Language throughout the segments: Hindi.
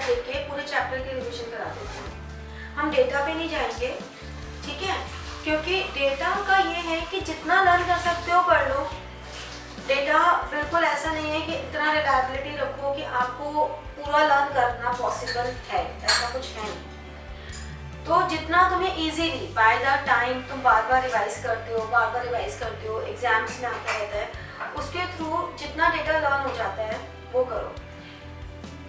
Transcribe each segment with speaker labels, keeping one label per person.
Speaker 1: देख के पूरे चैप्टर की रिवीजन करा देते हैं। हम डेटा पे नहीं जाएंगे, ठीक है, क्योंकि डेटा का ये है कि जितना लर्न कर सकते हो कर लो। डेटा बिल्कुल ऐसा नहीं है कि इतना रिलायबिलिटी रखो कि आपको पूरा लर्न करना पॉसिबल है, ऐसा कुछ है नहीं। तो जितना तुम्हें इजीली बाय द टाइम तुम बार बार रिवाइज करते हो, एग्जाम्स में आता रहता है, उसके थ्रू जितना डेटा लर्न हो जाता है वो करो।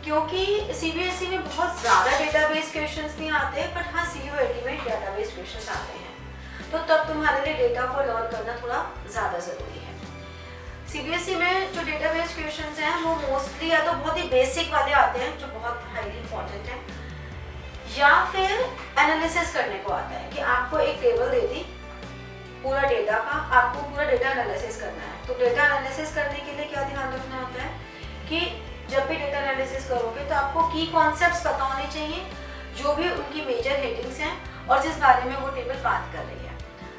Speaker 1: क्योंकि सीबीएसई में बहुत ज़्यादा डेटाबेस क्वेश्चंस नहीं आते, बट हाँ सीयूईटी में डेटाबेस क्वेश्चंस आते हैं, तो तब तुम्हारे लिए डेटा को लर्न करना थोड़ा ज़्यादा ज़रूरी है। सीबीएसई में जो डेटाबेस क्वेश्चंस हैं वो मोस्टली या तो बहुत ही बेसिक वाले आते हैं जो बहुत हाईली इंपॉर्टेंट है, या फिर एनालिसिस करने को आता है कि आपको एक टेबल दे दी पूरा डेटा का, आपको पूरा डेटा एनालिसिस करना है। तो डेटा एनालिसिस करने के लिए क्या ध्यान रखना होता है कि जब भी डेटा एनालिसिस करोगे तो आपको की कॉन्सेप्ट्स पता होने चाहिए, जो भी उनकी मेजर हेडिंग्स हैं और जिस बारे में वो टेबल बात कर रही है,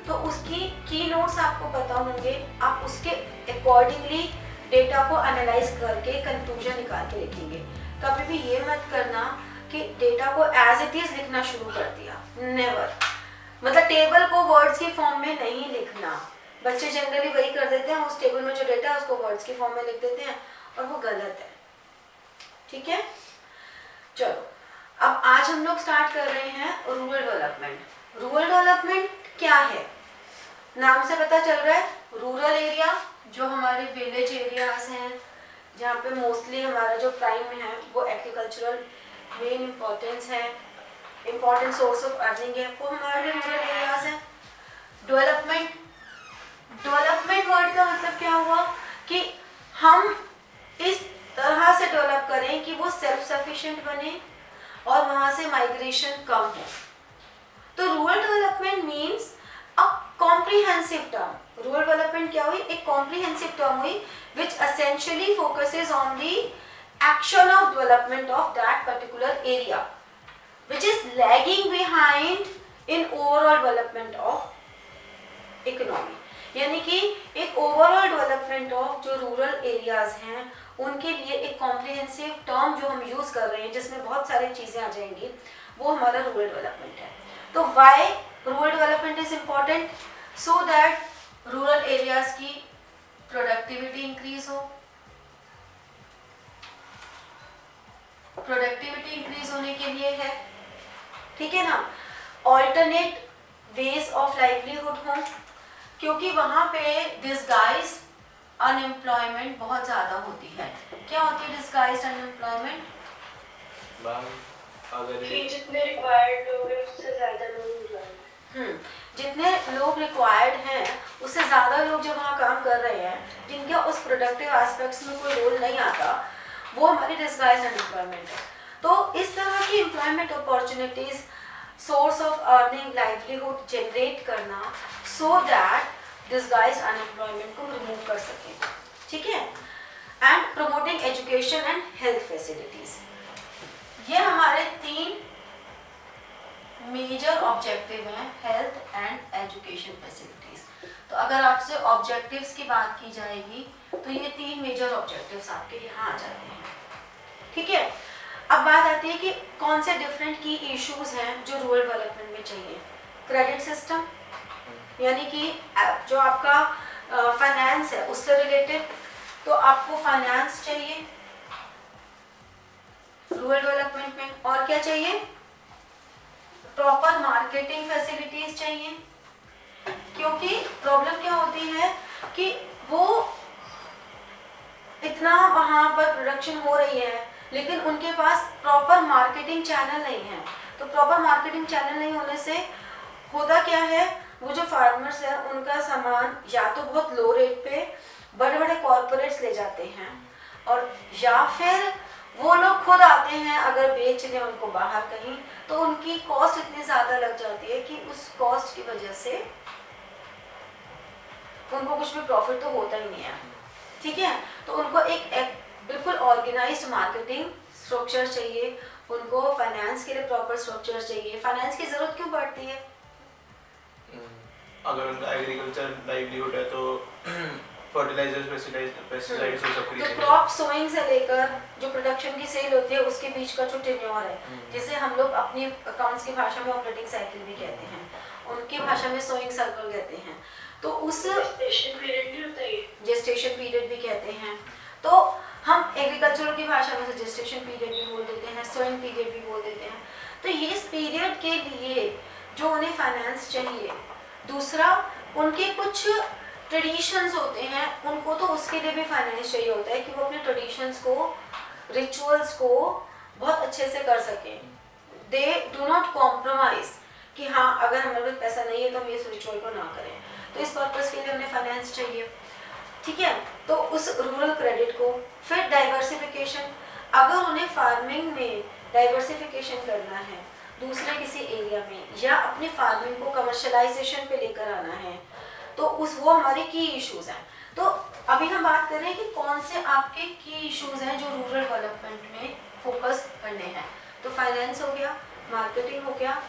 Speaker 1: तो उसकी की नोट्स आपको पता होंगे। आप उसके अकॉर्डिंगली डेटा को एनालाइज करके कंक्लूजन निकाल के लिखेंगे। कभी भी ये मत करना कि डेटा को एज इट इज लिखना शुरू कर दिया, नेवर। मतलब टेबल को वर्ड्स की फॉर्म में नहीं लिखना, बच्चे जनरली वही कर देते हैं, उस टेबल में जो डेटा है उसको वर्ड्स की फॉर्म में लिख देते हैं और वो गलत है, ठीक है। चलो अब आज हम लोग स्टार्ट कर रहे हैं रूरल डेवलपमेंट। रूरल डेवलपमेंट क्या है, नाम से पता चल रहा है, रूरल एरिया जो हमारे विलेज एरियाज हैं, जहाँ पे मोस्टली हमारा जो प्राइम है वो एग्रीकल्चरल मेन इम्पोर्टेंस है, इम्पोर्टेंट सोर्स ऑफ अर्निंग है, वो हमारे रूरल एरियाज हैं। डेवलपमेंट, डेवलपमेंट वर्ड का मतलब क्या हुआ कि हम इस तरह से डेवलप करें कि वो सेल्फ सफिशिएंट बने और वहाँ से माइग्रेशन कम हो। तो rural development means a comprehensive term. Rural development क्या हुई, एक कॉम्प्रिहेंसिव टर्म हुई which essentially focuses on the action of development of that particular area which is lagging behind in overall development of economy। यानी कि एक ओवरऑल डेवलपमेंट ऑफ जो रूरल एरियाज हैं उनके लिए एक कॉम्प्रिहेंसिव टर्म जो हम यूज कर रहे हैं जिसमें बहुत सारी चीजें आ जाएंगी, वो हमारा रूरल डेवलपमेंट है। तो why rural development is important, so that rural areas की प्रोडक्टिविटी इंक्रीज हो। प्रोडक्टिविटी इंक्रीज होने के लिए है, ठीक है ना, ऑल्टरनेट वेज ऑफ लाइवलीहुड हो, क्योंकि वहाँ पे डिस्गाइज्ड अनएम्प्लॉयमेंट बहुत ज़्यादा होती है। क्या होती है डिस्गाइज्ड अनएम्प्लॉयमेंट?
Speaker 2: जितने रिक्वायर्ड लोग हैं उससे ज़्यादा लोग
Speaker 1: जितने लोग रिक्वायर्ड हैं उससे ज़्यादा लोग जब वहाँ काम कर रहे हैं, जिनके उस प्रोडक्टिव एस्पेक्ट्स में कोई रोल नहीं आता, वो हमारी डिस्गाइज्ड अनएम्प्लॉयमेंट है। तो इस तरह की employment opportunities, source of earning, livelihood generate करना, सो दैट डिस्गाइज्ड अनएम्प्लॉयमेंट को रिमूव कर सकें, ठीक है। And promoting education and health facilities, ये हमारे 3 मेजर ऑब्जेक्टिव हैं, हेल्थ एंड एजुकेशन फैसिलिटीज। तो अगर आपसे ऑब्जेक्टिव्स की बात की जाएगी तो ये 3 मेजर ऑब्जेक्टिव्स आपके यहाँ आ जाते हैं, ठीक है। अब बात आती है कि कौन से डिफरेंट की इश्यूज हैं जो रूरल डेवलपमेंट में चाहिए। क्रेडिट सिस्टम, यानी कि जो आपका फाइनेंस है उससे रिलेटेड, तो आपको फाइनेंस चाहिए रूरल डेवलपमेंट में। और क्या चाहिए, प्रॉपर मार्केटिंग फैसिलिटीज चाहिए, क्योंकि प्रॉब्लम क्या होती है कि वो इतना वहाँ पर प्रोडक्शन हो रही है लेकिन उनके पास प्रॉपर मार्केटिंग चैनल नहीं है। तो प्रॉपर मार्केटिंग चैनल नहीं होने से होता क्या है, वो जो फार्मर्स हैं उनका सामान या तो बहुत लो रेट पे बड़े बड़े कॉर्पोरेट्स ले जाते हैं, और या फिर वो लोग खुद आते हैं अगर बेच लें उनको बाहर कहीं, तो उनकी कॉस्ट इतनी ज़्यादा लग जाती है कि उस कॉस्ट की वजह से उनको कुछ भी प्रॉफिट तो होता ही नहीं है, ठीक है। तो उनको एक बिल्कुल ऑर्गेनाइज्ड मार्केटिंग स्ट्रक्चर चाहिए, उनको फाइनेंस के लिए प्रॉपर स्ट्रक्चर चाहिए। फाइनेंस की ज़रूरत क्यों पड़ती है?
Speaker 3: अगर उनका एग्रीकल्चर लाइवलीहुड है तो फर्टिलाइजर्स, पेस्टिसाइड्स सब
Speaker 1: तो
Speaker 3: खरीदेंगे।
Speaker 1: क्रॉप सोइंग से लेकर जो प्रोडक्शन की सेल होती है उसके बीच का जो टेन्योर है, जिसे हम लोग अपनी अकाउंट्स की भाषा में ऑपरेटिंग साइकिल भी कहते हैं, उनकी भाषा में सोइंग सर्कल कहते हैं। तो उस
Speaker 2: जेस्टेशन पीरियड नहीं होता ये,
Speaker 1: जेस्टेशन पीरियड भी कहते हैं। तो हम एग्रीकल्चर की भाषा में जेस्टेशन पीरियड भी बोल देते हैं, सोइंग पीरियड भी बोल देते हैं। तो ये इस पीरियड के लिए जो उन्हें फाइनेंस चाहिए, दूसरा उनके कुछ ट्रेडिशंस होते हैं, उनको तो उसके लिए भी फाइनेंस चाहिए होता है कि वो अपने ट्रेडिशंस को, रिचुअल्स को बहुत अच्छे से कर सकें। दे डू नॉट कॉम्प्रोमाइज कि हाँ अगर हमारे पास पैसा नहीं है तो हम इस रिचुअल को ना करें। तो इस पर्पज़ के लिए उन्हें फाइनेंस चाहिए, ठीक है। तो उस रूरल क्रेडिट को, फिर डाइवर्सिफिकेशन, अगर उन्हें फार्मिंग में डाइवर्सिफिकेशन करना है दूसरे किसी एरिया में, या अपनी फार्मिंग को कमर्शलाइजेशन पे लेकर आना है, तो उस वो हमारे की इश्यूज हैं। तो अभी हम बात कर रहे हैं कि कौन से आपके की इश्यूज हैं जो रूरल डेवलपमेंट में फोकस करने हैं। तो फाइनेंस हो गया, मार्केटिंग हो गया,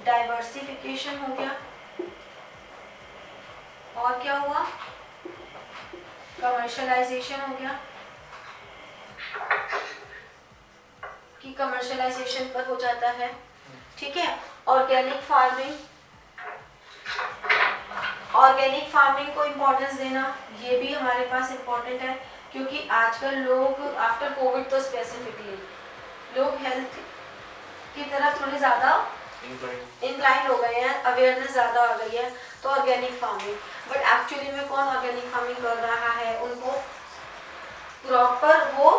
Speaker 1: डाइवर्सिफिकेशन हो गया, और क्या हुआ, कमर्शलाइजेशन हो गया कि कमर्शलाइजेशन पर हो जाता है, ठीक है। ऑर्गेनिक फार्मिंग, ऑर्गेनिक फार्मिंग को इम्पोर्टेंस देना, ये भी हमारे पास इम्पोर्टेंट है, क्योंकि आजकल लोग आफ्टर कोविड तो स्पेसिफिकली लोग हेल्थ की तरफ थोड़े ज़्यादा इंक्लाइन हो गए हैं, अवेयरनेस ज़्यादा आ गई है। तो ऑर्गेनिक फार्मिंग, बट एक्चुअली में कौन ऑर्गेनिक फार्मिंग कर रहा है, उनको प्रॉपर वो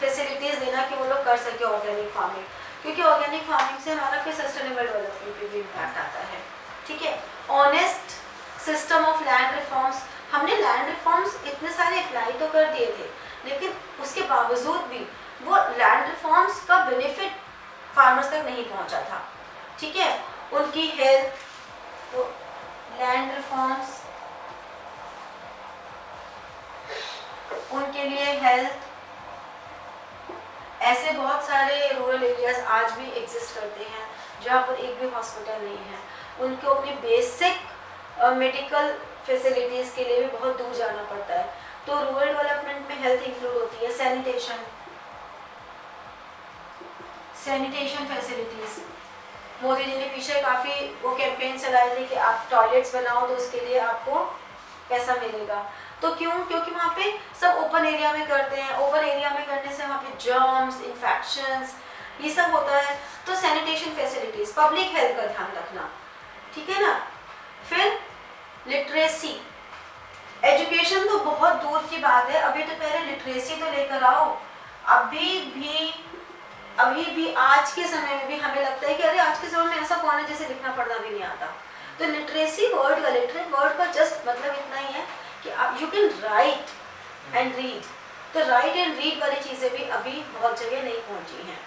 Speaker 1: फैसिलिटीज़ देना कि वो लोग कर सके ऑर्गेनिक फार्मिंग, क्योंकि ऑर्गेनिक फार्मिंग से हमारा फिर सस्टेनेबल डेवलपमेंट पे भी इम्पैक्ट आता है, ठीक है। Honest system of land reforms, हमने लैंड रिफॉर्म्स इतने सारे अप्लाई तो कर दिए थे, लेकिन उसके बावजूद भी वो लैंड रिफॉर्म्स का बेनिफिट फार्मर्स तक नहीं पहुंचा था, ठीक है। उनकी हेल्थ, तो लैंड रिफॉर्म्स उनके लिए हेल्थ, ऐसे बहुत सारे रूरल एरियाज आज भी एग्जिस्ट करते हैं जहाँ पर एक भी हॉस्पिटल नहीं है, उनको अपनी बेसिक मेडिकल फैसिलिटीज़ के लिए भी बहुत दूर जाना पड़ता है। तो रूरल डेवलपमेंट में हेल्थ इंक्लूड होती है, sanitation, sanitation facilities. Modi ji ने पीछे काफ़ी वो कैंपेन चलाए थे कि आप टॉयलेट्स बनाओ तो उसके लिए आपको पैसा मिलेगा। तो क्यों? क्योंकि वहाँ पे सब ओपन एरिया में करते हैं, ओपन एरिया में करने से वहाँ पे जर्म्स, इन्फेक्शंस, ये सब होता है। तो सैनिटेशन फैसिलिटीज़, पब्लिक हेल्थ का ध्यान रखना, ठीक है ना। फिर लिटरेसी, एजुकेशन तो बहुत दूर की बात है, अभी तो पहले लिटरेसी तो लेकर आओ। अभी भी आज के समय में भी हमें लगता है कि अरे आज के समय में ऐसा कौन है जिसे लिखना पढ़ना भी नहीं आता। तो लिटरेसी वर्ड का, लिटरेट वर्ड का जस्ट मतलब इतना ही है कि आप you can write and read. तो राइट एंड रीड वाली चीज़ें भी अभी बहुत जगह नहीं पहुंची हैं,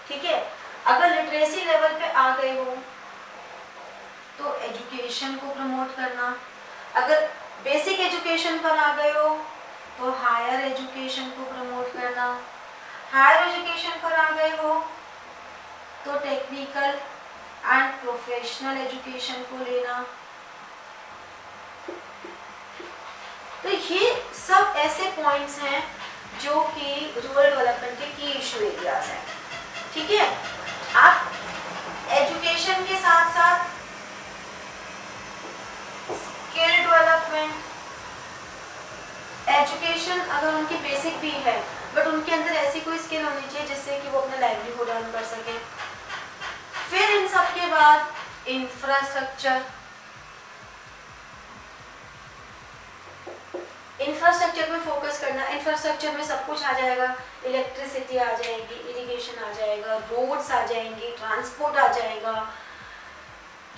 Speaker 1: ठीक है। अगर लिटरेसी लेवल पे आ गए हो तो एजुकेशन को प्रमोट करना, अगर बेसिक एजुकेशन पर आ गए हो तो हायर एजुकेशन को प्रमोट करना, हायर एजुकेशन पर आ गए हो तो टेक्निकल एंड प्रोफेशनल एजुकेशन को लेना। तो ये सब ऐसे पॉइंट्स हैं जो कि रूरल डेवलपमेंट के की इशू एरियाज हैं, ठीक है। आप एजुकेशन के साथ साथ स्किल डेवलपमेंट, एजुकेशन अगर उनकी बेसिक भी है बट उनके अंदर ऐसी कोई स्किल होनी चाहिए जिससे कि वो अपना लाइवलीहुड अर्न कर सकें। फिर इन सब के बाद इंफ्रास्ट्रक्चर, इंफ्रास्ट्रक्चर में फोकस करना। इंफ्रास्ट्रक्चर में सब कुछ आ जाएगा, इलेक्ट्रिसिटी आ जाएगी, इरिगेशन आ जाएगा, रोड्स आ जाएंगी, ट्रांसपोर्ट आ जाएगा,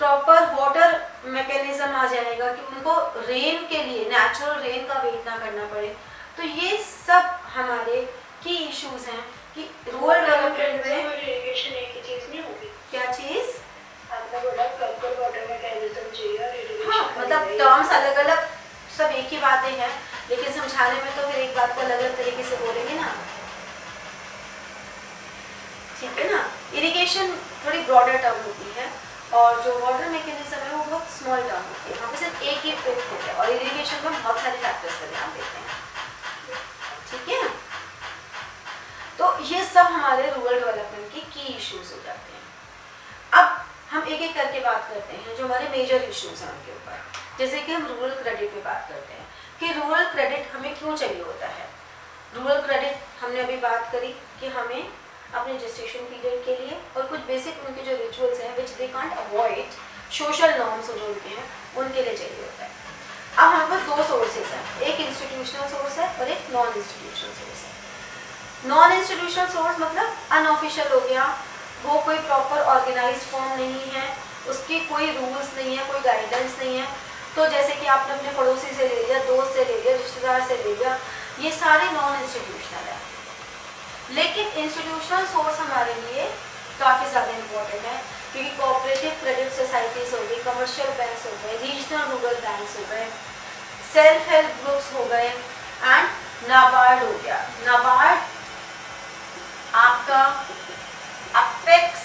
Speaker 1: प्रॉपर वाटर मैकेनिज्म आ जाएगा कि उनको रेन के लिए, नेचुरल रेन का वेट ना करना पड़े। तो ये सब हमारे की इश्यूज हैं कि रूरल डेवलपमेंट में
Speaker 2: इरिगेशन एक ही चीज नहीं होगी।
Speaker 1: क्या चीज़?
Speaker 2: आपने बोला प्रॉपर वाटर मैकेनिज्म चाहिए और इरिगेशन।
Speaker 1: हाँ, मतलब टर्म्स अलग अलग सब एक ही बातें हैं, लेकिन समझाने में तो फिर एक बात को अलग अलग तरीके से बोलेंगे ना, ठीक है ना। इरिगेशन थोड़ी ब्रॉडर टर्म होती है और जो वाटर मैकेनिज्म है वो बहुत स्मॉल टर्म होती है, वहाँ पे सिर्फ एक ही पिट होता है, और इरिगेशन में बहुत सारे फैक्टर्स पर ध्यान देते हैं, ठीक है। तो ये सब हमारे रूरल डेवलपमेंट के की इश्यूज हो जाते हैं। अब हम एक एक करके बात करते हैं जो हमारे मेजर इश्यूज हैं उनके ऊपर। जैसे कि हम रूरल क्रेडिट पे बात करते हैं कि रूरल क्रेडिट हमें क्यों चाहिए होता है। रूरल क्रेडिट हमने अभी बात करी कि हमें अपने जेस्टेशन पीरियड के लिए और कुछ बेसिक उनके जो रिचुअल्स हैं which they can't avoid, social norms जो उनके हैं उनके लिए चाहिए होता है। अब हमारे पास दो सोर्सेज हैं, एक इंस्टीट्यूशनल सोर्स है और एक नॉन इंस्टीट्यूशनल सोर्स है। नॉन इंस्टीट्यूशनल सोर्स मतलब अनऑफिशियल हो गया, वो कोई प्रॉपर ऑर्गेनाइज फॉर्म नहीं है, उसकी कोई रूल्स नहीं है, कोई गाइडेंस नहीं है। तो जैसे कि आपने अपने पड़ोसी से ले लिया, दोस्त से ले लिया, रिश्तेदार से ले लिया, ये सारे नॉन इंस्टीट्यूशनल है। लेकिन इंस्टीट्यूशनल सोर्स हमारे लिए काफ़ी ज़्यादा इम्पोर्टेंट है, क्योंकि कोऑपरेटिव क्रेडिट सोसाइटीज़ हो गई, कमर्शियल बैंक्स हो गए, रीजनल रूरल बैंक्स हो गए, सेल्फ हेल्प ग्रुप्स हो गए एंड नाबार्ड हो गया। नाबार्ड आपका अपेक्स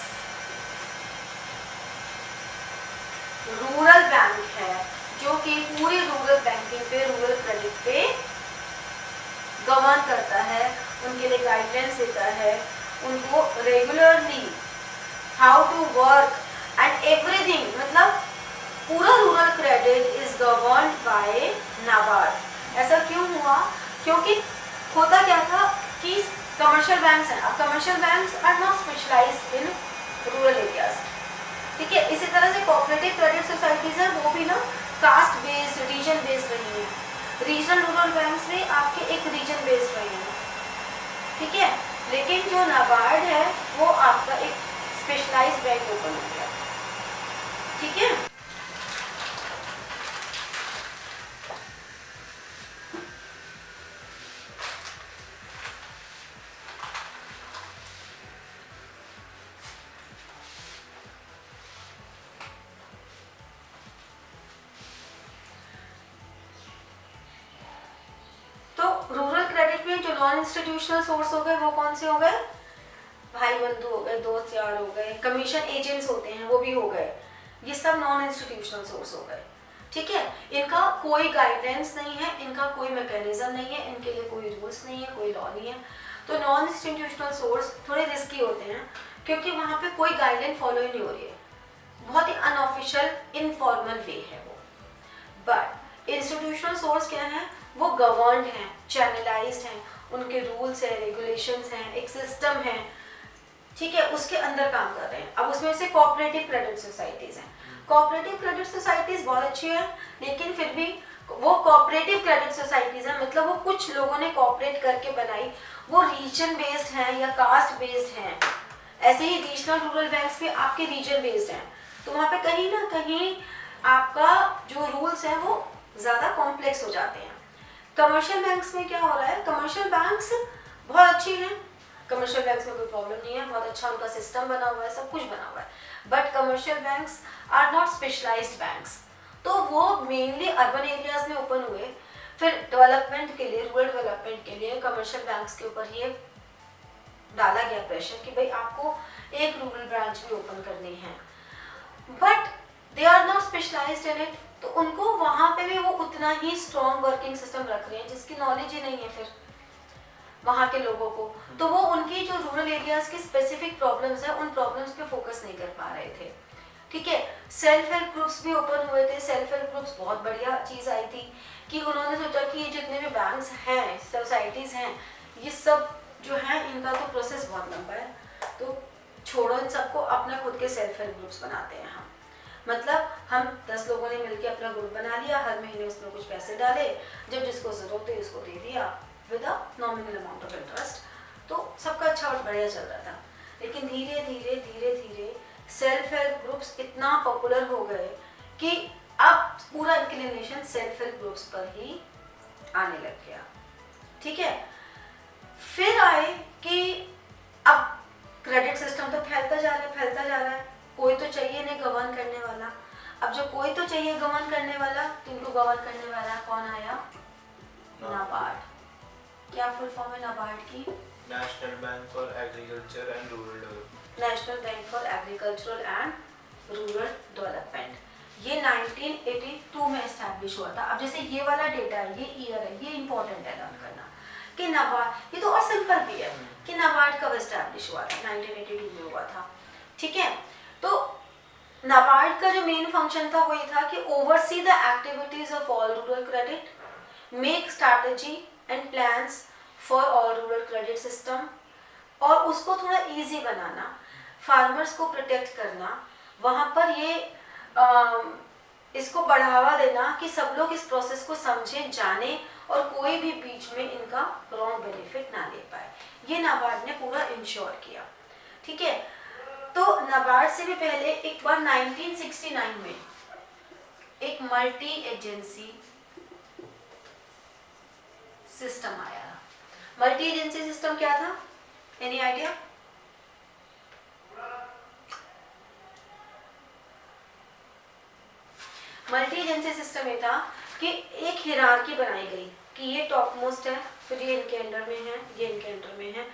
Speaker 1: रूरल बैंक है जो कि पूरी रूरल बैंकिंग पे, रूरल क्रेडिट पे गवर्न करता है, उनके लिए गाइडलाइंस देता है, उनको regularly how to work and everything, मतलब पूरा rural credit is governed by NABARD. ऐसा क्यों हुआ? क्योंकि होता क्या था कि कमर्शियल बैंक्स हैं, अब commercial banks are not specialized in rural areas, ठीक है। इसी तरह से कोऑपरेटिव क्रेडिट सोसाइटीज हैं, वो भी ना कास्ट बेस्ड, रीजन बेस्ड रही हैं। रीजनल रूरल बैंक्स में आपके एक रीजन बेस्ड रहे हैं, ठीक है। लेकिन जो नाबार्ड है वो आपका एक स्पेशलाइज्ड बैंक ओपन हो गया, ठीक है। रूरल क्रेडिट में जो नॉन इंस्टीट्यूशनल सोर्स हो गए वो कौन से हो गए? भाई बंधु हो गए, दोस्त यार हो गए, कमीशन एजेंट्स होते हैं वो भी हो गए, ये सब नॉन इंस्टीट्यूशनल सोर्स हो गए, ठीक है। इनका कोई गाइडेंस नहीं है, इनका कोई मैकेनिज्म नहीं है, इनके लिए कोई रूल्स नहीं है, कोई लॉ नहीं है। तो नॉन इंस्टीट्यूशनल सोर्स थोड़े रिस्की होते हैं क्योंकि वहाँ पे कोई गाइडलाइन फॉलो ही नहीं हो रही है, बहुत ही अनऑफिशियल इनफॉर्मल वे है वो। बट इंस्टीट्यूशनल सोर्स क्या है? वो गवर्नड हैं, चैनलाइज्ड हैं, उनके रूल्स हैं, रेगुलेशंस हैं, एक सिस्टम है, ठीक है, उसके अंदर काम कर रहे हैं। अब उसमें से कोऑपरेटिव क्रेडिट सोसाइटीज हैं। कोऑपरेटिव क्रेडिट सोसाइटीज बहुत अच्छी है, लेकिन फिर भी वो कोऑपरेटिव क्रेडिट सोसाइटीज हैं, मतलब वो कुछ लोगों ने कोऑपरेट करके बनाई, वो रीजन बेस्ड हैं या कास्ट बेस्ड हैं। ऐसे ही रीजनल रूरल बैंक्स भी आपके रीजन बेस्ड हैं, तो वहाँ पे कहीं ना कहीं आपका जो रूल्स हैं वो ज़्यादा कॉम्प्लेक्स हो जाते हैं। कमर्शियल बैंक्स में क्या हो रहा है? कमर्शियल बैंक्स बहुत अच्छी हैं, कमर्शियल बैंक्स में कोई प्रॉब्लम नहीं है, बहुत अच्छा उनका सिस्टम बना हुआ है, सब कुछ बना हुआ है। But commercial banks are not specialized banks, तो वो मेनली अर्बन एरियाज में ओपन हुए। फिर डेवलपमेंट के लिए, रूरल डेवलपमेंट के लिए कमर्शियल बैंक्स के ऊपर ये डाला गया प्रेशर कि भाई आपको एक रूरल ब्रांच भी ओपन करनी है, but they are not specialized in it. तो उनको वहाँ पे भी वो उतना ही स्ट्रॉन्ग वर्किंग सिस्टम रख रहे हैं जिसकी नॉलेज ही नहीं है फिर वहाँ के लोगों को, तो वो उनकी जो रूरल एरियाज की स्पेसिफिक प्रॉब्लम्स है उन प्रॉब्लम्स पे फोकस नहीं कर पा रहे थे, ठीक है। सेल्फ हेल्प ग्रुप्स भी ओपन हुए थे। सेल्फ हेल्प ग्रुप्स बहुत बढ़िया चीज़ आई थी कि उन्होंने सोचा कि ये जितने भी बैंक्स हैं, सोसाइटीज़ हैं, ये सब जो है इनका तो प्रोसेस बहुत लंबा है, तो छोड़ो इन सबको, अपना खुद के सेल्फ हेल्प ग्रुप्स बनाते हैं हम। मतलब हम 10 लोगों ने मिलकर अपना ग्रुप बना लिया, हर महीने उसमें कुछ पैसे डाले, जब जिसको ज़रूरत है उसको दे दिया with a nominal amount of interest, तो सबका अच्छा और बढ़िया चल रहा था। लेकिन धीरे धीरे धीरे धीरे सेल्फ हेल्प ग्रुप्स इतना पॉपुलर हो गए कि अब पूरा इंक्लिनेशन सेल्फ हेल्प ग्रुप्स पर ही आने लग गया, ठीक है। फिर आए कि अब क्रेडिट सिस्टम तो फैलता जा रहा है, कोई तो चाहिए नहीं गवर्न करने वाला। अब जो कोई तो चाहिए गवर्न करने वाला, तो इनको गवर्न करने वाला कौन आया? नाबार्ड। क्या फुल फॉर्म है नाबार्ड की?
Speaker 3: National bank for agriculture and rural development.
Speaker 1: National bank for agricultural and rural development. ये 1982 में एस्टैब्लिश हुआ था। अब जैसे ये वाला डेटा है, ये ईयर है, ये इंपॉर्टेंट है लर्न करना कि नाबार्ड, ये तो और सिंपल भी है कि नाबार्ड कब एस्टैब्लिश हुआ था, 1982 में हुआ था। ठीक है, तो नाबार्ड का जो मेन फंक्शन था वो ये था कि oversee the activities of all rural credit, make strategy and plans for all rural credit system, और उसको थोड़ा इजी बनाना, फार्मर्स को प्रोटेक्ट करना, वहाँ पर ये इसको बढ़ावा देना कि सब लोग इस प्रोसेस को समझें, जाने, और कोई भी बीच में इनका रॉन्ग बेनिफिट ना ले पाए। ये नाबार्ड ने पूरा इंश्योर किया। ठीक है, तो नाबार्ड से भी पहले एक बार 1969 में एक मल्टी एजेंसी सिस्टम आया। मल्टी एजेंसी सिस्टम क्या था? Any idea? Multi agency system ये था कि एक हिरार्की बनाई गई कि ये टॉप मोस्ट है, फिर ये इनके अंडर में है, ये इनके अंडर में है,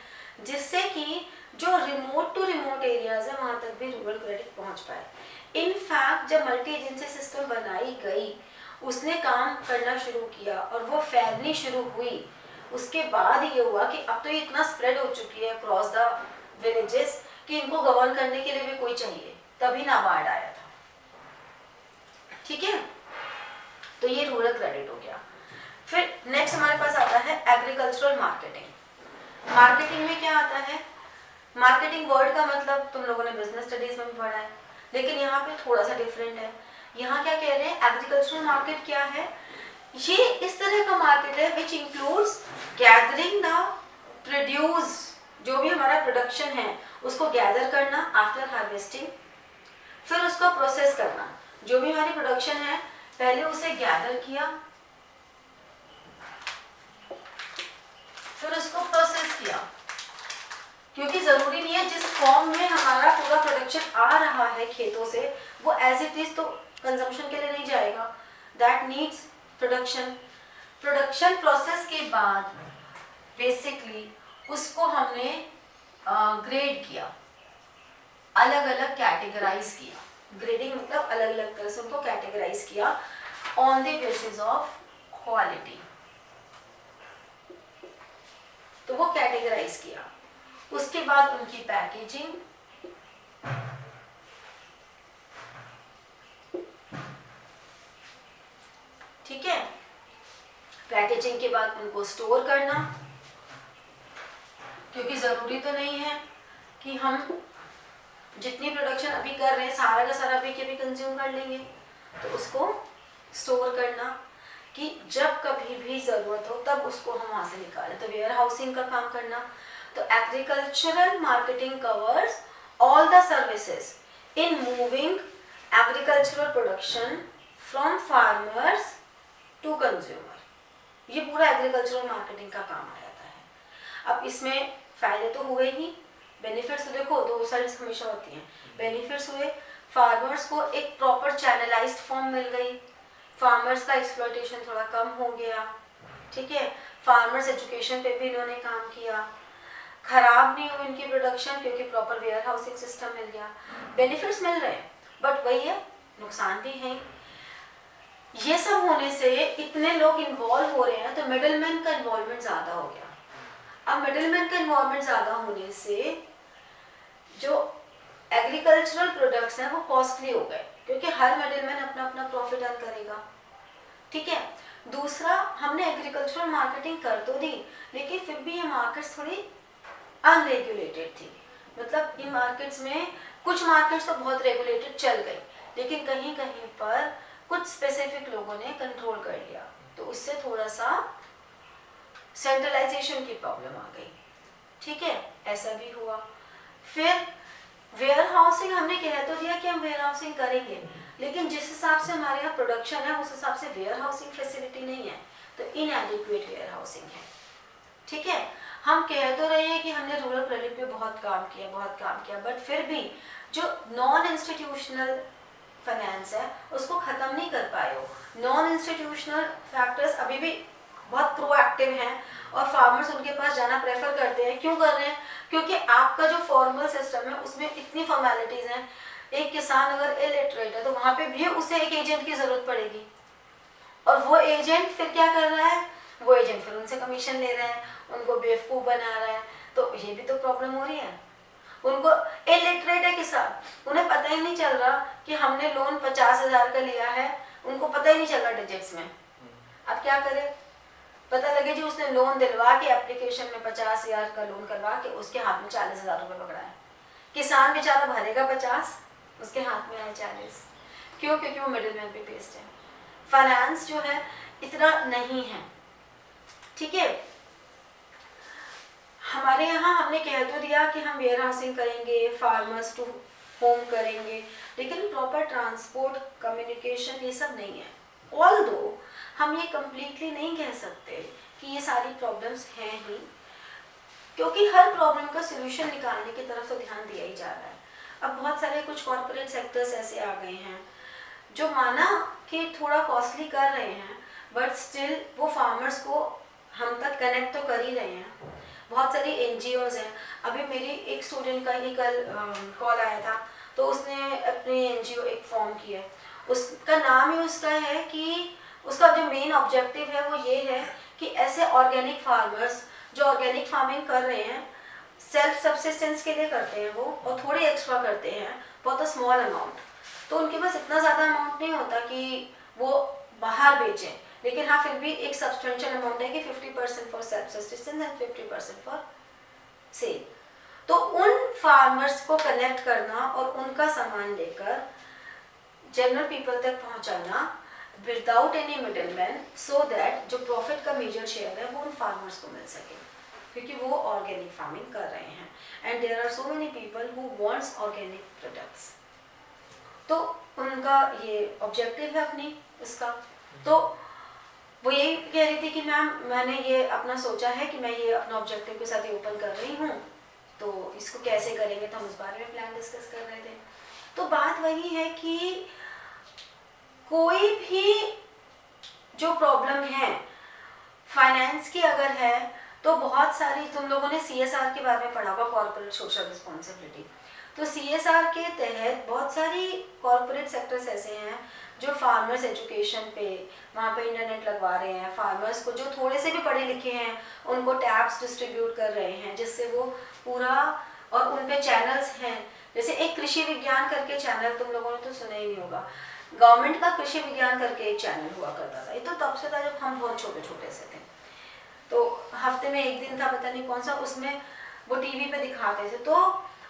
Speaker 1: जिससे कि जो रिमोट टू रिमोट एरियाज है वहां तक भी रूरल क्रेडिट पहुंच पाए। इनफैक्ट जब मल्टी एजेंसी सिस्टम बनाई गई, उसने काम करना शुरू किया और वो फैलनी शुरू हुई, उसके बाद ये हुआ कि अब तो ये इतना स्प्रेड हो चुकी है अक्रॉस द विलेजेस कि इनको गवर्न करने के लिए भी कोई चाहिए, तभी नाबार्ड आया था। ठीक है, तो ये रूरल क्रेडिट हो गया। फिर नेक्स्ट हमारे पास आता है एग्रीकल्चरल मार्केटिंग। मार्केटिंग में क्या आता है? मार्केटिंग वर्ड का मतलब तुम लोगों ने बिजनेस स्टडीज में भी पढ़ा है, लेकिन यहाँ पे थोड़ा सा डिफरेंट है। यहाँ क्या कह रहे हैं? एग्रीकल्चरल मार्केट क्या है? ये इस तरह का मार्केट है which includes gathering the produce, जो भी हमारा प्रोडक्शन है उसको गैदर करना आफ्टर हार्वेस्टिंग, फिर उसको प्रोसेस करना। जो भी हमारी प्रोडक्शन है पहले उसे गैदर किया, फिर उसको प्रोसेस किया, क्योंकि जरूरी नहीं है जिस फॉर्म में हमारा पूरा प्रोडक्शन आ रहा है खेतों से वो एज इट इज तो कंजम्पशन के लिए नहीं जाएगा, that needs production. Production process के बाद बेसिकली उसको हमने ग्रेड किया, अलग अलग कैटेगराइज किया। ग्रेडिंग मतलब अलग अलग तरह से उनको कैटेगराइज किया on the basis of quality, तो वो कैटेगराइज किया। उसके बाद उनकी पैकेजिंग, ठीक है, पैकेजिंग के बाद उनको स्टोर करना, क्योंकि जरूरी तो नहीं है कि हम जितनी प्रोडक्शन अभी कर रहे हैं सारा का सारा अभी के भी कंज्यूम कर लेंगे, तो उसको स्टोर करना कि जब कभी भी जरूरत हो तब उसको हम वहां से निकालें, तो वेयर हाउसिंग का काम करना। तो agricultural marketing covers all the services in moving agricultural production from farmers to consumer. ये पूरा एग्रीकल्चरल मार्केटिंग का काम आ जाता है। अब इसमें फायदे तो हुए ही, बेनिफिट्स तो देखो दो साइड्स हमेशा होती हैं। बेनिफिट्स हुए, फार्मर्स को एक प्रॉपर चैनलाइज्ड फॉर्म मिल गई, फार्मर्स का एक्सप्लॉयटेशन थोड़ा कम हो गया, ठीक है। फार्मर्स एजुकेशन पे भी इन्होंने काम किया, खराब नहीं हुई इनकी प्रोडक्शन क्योंकि प्रॉपर वेयर हाउसिंग सिस्टम मिल गया। बेनिफिट्स मिल रहे हैं, बट वही है नुकसान भी है। ये सब होने से इतने लोग इन्वॉल्व हो रहे हैं तो मिडलमैन का इन्वॉल्वमेंट ज़्यादा हो गया। अब मिडलमैन का इन्वॉल्वमेंट ज़्यादा होने से जो एग्रीकल्चरल प्रोडक्ट्स हैं वो कॉस्टली हो गए, क्योंकि हर मिडलमैन अपना अपना प्रॉफिट अर्न करेगा, ठीक है। दूसरा, हमने एग्रीकल्चरल मार्केटिंग कर तो दी, लेकिन फिर भी ये मार्केट्स थोड़ी अनरेगुलेटेड थी। मतलब इन मार्केट्स में कुछ मार्केट्स तो बहुत रेगुलेटेड चल गई, लेकिन कहीं कहीं पर कुछ स्पेसिफिक लोगों ने कंट्रोल कर लिया, तो उससे थोड़ा सा सेंट्रलाइजेशन की प्रॉब्लम आ गई, ठीक है, ऐसा भी हुआ। फिर वेयर हाउसिंग, हमने कह तो दिया कि हम वेयर हाउसिंग करेंगे, लेकिन जिस हिसाब से हमारे यहाँ प्रोडक्शन है उस हिसाब से वेयर हाउसिंग फैसिलिटी नहीं है, तो इनएडिक्वेट वेयर हाउसिंग है, ठीक है। हम कह तो रहे हैं कि हमने रूरल क्रेडिट पे बहुत काम किया, बट फिर भी जो नॉन इंस्टीट्यूशनल फाइनेंस है उसको ख़त्म नहीं कर पाए हो। नॉन इंस्टीट्यूशनल फैक्टर्स अभी भी बहुत प्रोएक्टिव हैं और फार्मर्स उनके पास जाना प्रेफर करते हैं। क्यों कर रहे हैं? क्योंकि आपका जो फॉर्मल सिस्टम है उसमें इतनी फॉर्मेलिटीज़ हैं एक किसान अगर इलिटरेट है तो वहाँ पे भी उसे एक एजेंट की ज़रूरत पड़ेगी, और वो एजेंट फिर क्या कर रहा है, वो एजेंट फिर उनसे कमीशन ले रहा है, उनको बेवकूफ़ बना रहा है, तो ये भी तो प्रॉब्लम हो रही है। उनको इलिटरेट है किसान, उन्हें पता ही नहीं चल रहा कि हमने लोन 50,000 का लिया है, उनको पता ही नहीं चल रहा डिजिट्स में। अब क्या करे, पता लगे जी उसने लोन दिलवा के एप्लीकेशन में 50,000 का लोन करवा के उसके हाथ में 40,000 रुपये पकड़ा है। किसान बेचारा भरेगा 50, उसके हाथ में आए 40। क्यों? क्योंकि वो मिडिल मैन पे बेस्ड है। फाइनेंस जो है इतना नहीं है, ठीक है। हमारे यहाँ हमने कह तो दिया कि हम वेयर हाउसिंग करेंगे, फार्मर्स टू होम करेंगे, लेकिन प्रॉपर ट्रांसपोर्ट, कम्युनिकेशन ये सब नहीं है। ऑल्दो हम ये कम्प्लीटली नहीं कह सकते कि ये सारी प्रॉब्लम्स हैं ही, क्योंकि हर प्रॉब्लम का सोल्यूशन निकालने की तरफ तो ध्यान दिया ही जा रहा है। अब बहुत सारे कुछ कॉर्पोरेट सेक्टर्स ऐसे आ गए हैं जो माना कि थोड़ा कॉस्टली कर रहे हैं, बट स्टिल वो फार्मर्स को हम तक कनेक्ट तो कर ही रहे हैं। बहुत सारी NGOs हैं। अभी मेरी एक स्टूडेंट का ही कल कॉल आया था, तो उसने अपनी NGO एक फॉर्म की है, उसका नाम ही उसका है कि उसका जो मेन ऑब्जेक्टिव है वो ये है कि ऐसे ऑर्गेनिक फार्मर्स जो ऑर्गेनिक फार्मिंग कर रहे हैं, सेल्फ सब्सिस्टेंस के लिए करते हैं वो, और थोड़े एक्स्ट्रा करते हैं, बहुत स्मॉल अमाउंट, तो उनके पास इतना ज़्यादा अमाउंट नहीं होता कि वो बाहर बेचें, लेकिन हाँ फिर भी एक सब्सटेंशियल अमाउंट है कि 50% for self sustenance and 50% for sale. तो उन फार्मर्स को कनेक्ट करना और उनका सामान लेकर जनरल पीपल तक पहुंचाना without any middle man, so that जो प्रॉफिट का मेजर शेयर है वो उन फार्मर्स को मिल सके, क्योंकि वो ऑर्गेनिक फार्मिंग कर रहे हैं and there are so many people who wants organic products. तो उनका ये ऑब्जेक्टिव है अपनी इसका। तो वो यही कह रही थी कि मैम मैंने ये अपना सोचा है कि मैं ये अपना ऑब्जेक्टिव के साथ ही ओपन कर रही हूँ, तो इसको कैसे करेंगे, तो हम उस बारे में प्लान डिस्कस कर रहे थे। तो बात वही है कि कोई भी जो प्रॉब्लम है फाइनेंस की अगर है, तो बहुत सारी, तुम लोगों ने CSR के बारे में पढ़ा होगा, कॉर्पोरेट सोशल रिस्पॉन्सिबिलिटी, तो CSR के तहत बहुत सारी कॉर्पोरेट सेक्टर्स ऐसे हैं जो फार्मर्स एजुकेशन पे, वहाँ पे इंटरनेट लगवा रहे हैं, फार्मर्स को जो थोड़े से भी पढ़े लिखे हैं उनको टैब्स डिस्ट्रीब्यूट कर रहे हैं, जिससे वो पूरा, और उन पे चैनल्स हैं, जैसे एक कृषि विज्ञान करके चैनल, तुम लोगों ने तो सुना ही नहीं होगा, गवर्नमेंट का कृषि विज्ञान करके एक चैनल हुआ करता था, ये तो तब से था जब हम बहुत छोटे छोटे से थे, तो हफ्ते में एक दिन था, पता नहीं कौन सा, उसमें वो टीवी पे दिखाते थे। तो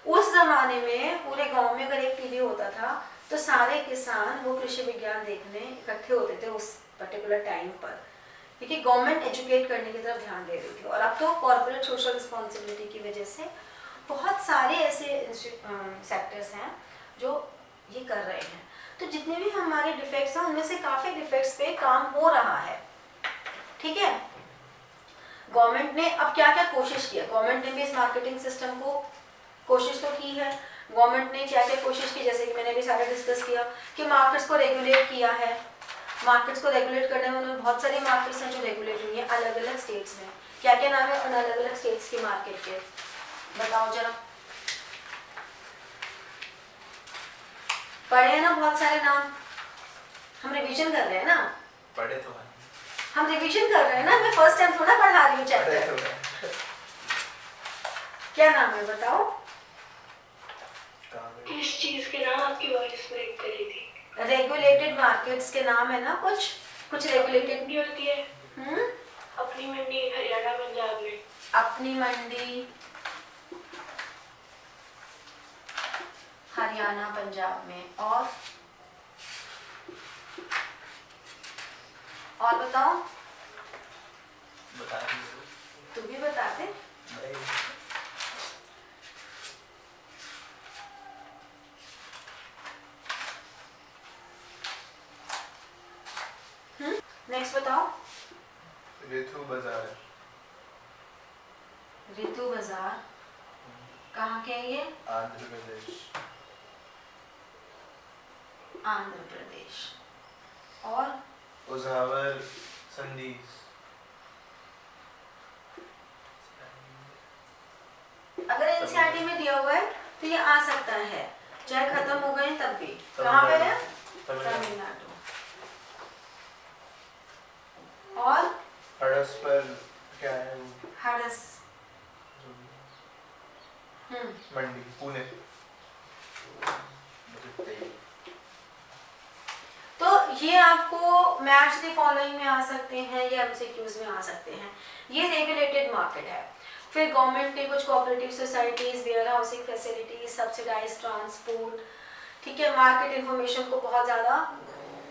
Speaker 1: उस जमाने में पूरे गांव में अगर एक टीवी होता था तो सारे किसान वो कृषि विज्ञान देखने इकट्ठे होते थे उस पर्टिकुलर टाइम पर, क्योंकि गवर्नमेंट एजुकेट करने की तरफ ध्यान दे रही थी। और अब तो कॉर्पोरेट सोशल रिस्पॉन्सिबिलिटी की वजह से बहुत सारे ऐसे सेक्टर्स हैं जो ये कर रहे हैं। तो जितने भी हमारे डिफेक्ट्स हैं उनमें से काफ़ी डिफेक्ट्स पे काम हो रहा है, ठीक है। गवर्नमेंट ने अब क्या क्या कोशिश किया, गवर्नमेंट ने भी इस मार्केटिंग सिस्टम को कोशिश तो की है। गवर्नमेंट ने क्या क्या कोशिश की, जैसे कि मैंने भी सारा डिस्कस किया कि मार्केट्स को रेगुलेट किया है। मार्केट्स को रेगुलेट करने में उन्होंने बहुत सारी मार्केट्स हैं जो रेगुलेट हुई हैं अलग अलग स्टेट्स में। क्या क्या नाम है उन अलग अलग स्टेट्स के मार्केट के, बताओ जरा। पढ़े हैं ना बहुत सारे नाम, हम रिवीजन कर रहे हैं ना,
Speaker 3: पढ़े तो हैं,
Speaker 1: हम रिवीजन कर रहे हैं ना, मैं फर्स्ट टाइम थोड़ा पढ़ा रही हूँ चैप्टर। क्या नाम है बताओ।
Speaker 2: इस चीज के नाम आपकी वॉइस ब्रेक करी थी।
Speaker 1: रेगुलेटेड मार्केट्स के नाम है ना, कुछ रेगुलेटेड
Speaker 2: मंडी होती है, अपनी मंडी हरियाणा पंजाब में,
Speaker 1: अपनी मंडी हरियाणा पंजाब में, और बताओ,
Speaker 3: बता दीजिए।
Speaker 1: तू भी बता दे। नेक्स्ट बताओ।
Speaker 3: रितु बाजार।
Speaker 1: रितु बाजार कहाँ के हैं ये?
Speaker 3: आंध्र प्रदेश।
Speaker 1: आंध्र प्रदेश। और
Speaker 3: उजावर संदीस। अगर
Speaker 1: NCERT में दिया हुआ है तो ये आ सकता है, चाहे खत्म हो गए तब भी। कहाँ पे है?
Speaker 3: तमिलनाडु।
Speaker 1: तमिलनाडु। और
Speaker 3: हड़स पर क्या है वो?
Speaker 1: हड़स।
Speaker 3: मंडी, पुणे।
Speaker 1: तो ये आपको मैच द फॉलोइंग में आ सकते हैं या एमसीक्यूज में आ सकते हैं। ये रेगुलेटेड मार्केट है। फिर गवर्नमेंट ने कुछ cooperative societies, warehousing facilities, subsidize transport, ठीक है, मार्केट इंफॉर्मेशन को बहुत ज़्यादा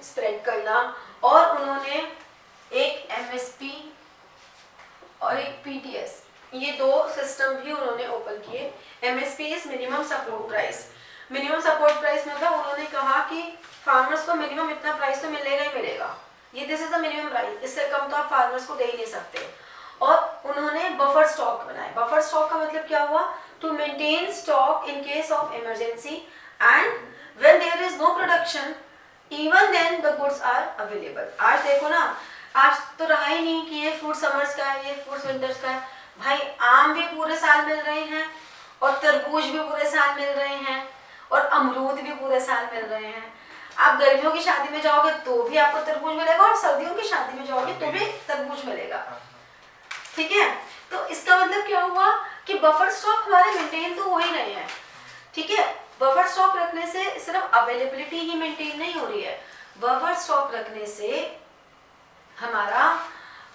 Speaker 1: स्प्रेड करना, और उन्होंने एक एमएसपी और एक पीटीएस, ये दो सिस्टम भी उन्होंने ओपन किए। MSP is minimum support price. Minimum support price मतलब उन्होंने कहा कि फार्मर्स को मिनिमम इतना प्राइस तो मिलेगा ही मिलेगा, ये this is the minimum price, इससे कम तो आप फार्मर्स को दे ही नहीं सकते। और उन्होंने बफर स्टॉक बनाए। बफर स्टॉक का मतलब क्या हुआ? To maintain stock in case of emergency and when there is no production, even then the goods are available. आज देखो ना, आज तो रहा ही नहीं कि ये फ्रूट समर्स का है, ये फ्रूट विंटर्स का है। भाई आम भी पूरे साल मिल रहे हैं, और तरबूज भी पूरे साल मिल रहे हैं, और अमरूद भी पूरे साल मिल रहे हैं। आप गर्मियों की शादी में जाओगे तो भी आपको तरबूज मिलेगा, और सर्दियों की शादी में जाओगे तो भी तरबूज मिलेगा, ठीक है। तो इसका मतलब क्या हुआ कि बफर स्टॉक हमारे मेंटेन तो हो ही रहे हैं, ठीक है। बफर स्टॉक रखने से सिर्फ अवेलेबिलिटी ही मेंटेन नहीं हो रही है, बफर स्टॉक रखने से हमारा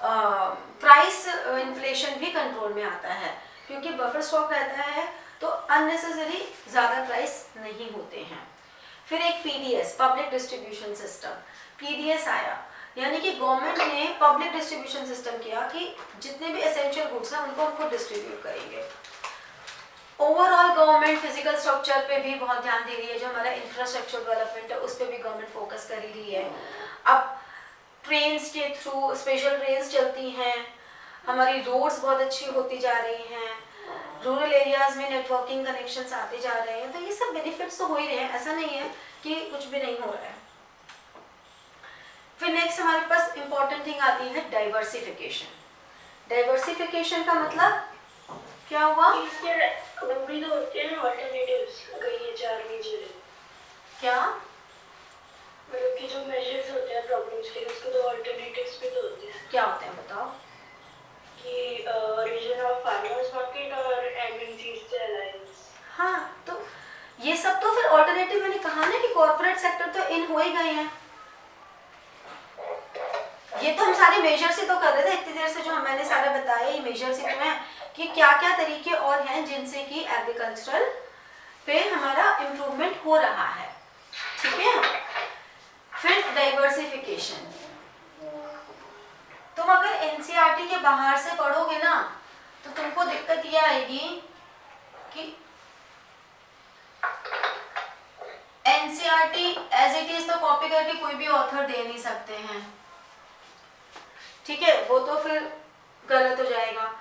Speaker 1: प्राइस इन्फ्लेशन भी कंट्रोल में आता है, क्योंकि बफर स्टॉक रहता है तो अननेसेसरी ज़्यादा प्राइस नहीं होते हैं। फिर एक PDS, public distribution system, PDS आया, यानी कि गवर्नमेंट ने पब्लिक डिस्ट्रीब्यूशन सिस्टम किया कि जितने भी एसेंशियल गुड्स हैं उनको हम खुद डिस्ट्रीब्यूट करेंगे। ओवरऑल गवर्नमेंट फिजिकल स्ट्रक्चर पे भी बहुत ध्यान दे रही है, जो हमारा इंफ्रास्ट्रक्चर डेवलपमेंट है उस पर भी गवर्नमेंट फोकस कर ही रही है। अब ट्रेन्स के थ्रू स्पेशल ट्रेन्स चलती हैं, हमारी रोड्स बहुत अच्छी होती जा रही हैं, रूरल एरियाज में नेटवर्किंग कनेक्शंस आते जा रहे हैं, तो ये सब बेनिफिट्स तो हो ही रहे हैं, ऐसा नहीं है कि कुछ भी नहीं हो रहा है। फिर नेक्स्ट हमारे पास इंपॉर्टेंट थिंग आती है डाइवर्सिफिकेशन। डाइवर्सिफिकेशन का मतलब क्या हुआ?
Speaker 2: भी तो होते हैं ऑल्टरनेटिव्स, अगर ये चार मेजर है
Speaker 1: क्या
Speaker 2: मतलब कि जो मेजर्स होते हैं प्रॉब्लम्स के, उसके तो ऑल्टरनेटिव्स भी तो होते हैं।
Speaker 1: क्या होते हैं बताओ?
Speaker 2: कि रीजन ऑफ फार्मर्स मार्केट और एमएनसीज से अलायंस।
Speaker 1: हाँ, तो ये सब तो फिर ऑल्टरनेटिव, मैंने कहा ना कि कॉर्पोरेट सेक्टर तो इन हो ही गए हैं। ये तो हम सारे मेजर्स ही तो कर रहे थे इतनी देर से, जो मैंने सारा बताया ये मेजर्स ही तो हैं कि क्या क्या तरीके और हैं जिनसे कि एग्रीकल्चरल पे हमारा इम्प्रूवमेंट हो रहा है, ठीक है। फिर डाइवर्सिफिकेशन, तुम अगर एनसीईआरटी के बाहर से पढ़ोगे ना तो तुमको दिक्कत ये आएगी कि एनसीईआरटी एज इट इज तो कॉपी करके कोई भी ऑथर दे नहीं सकते हैं, ठीक है, वो तो फिर गलत हो जाएगा।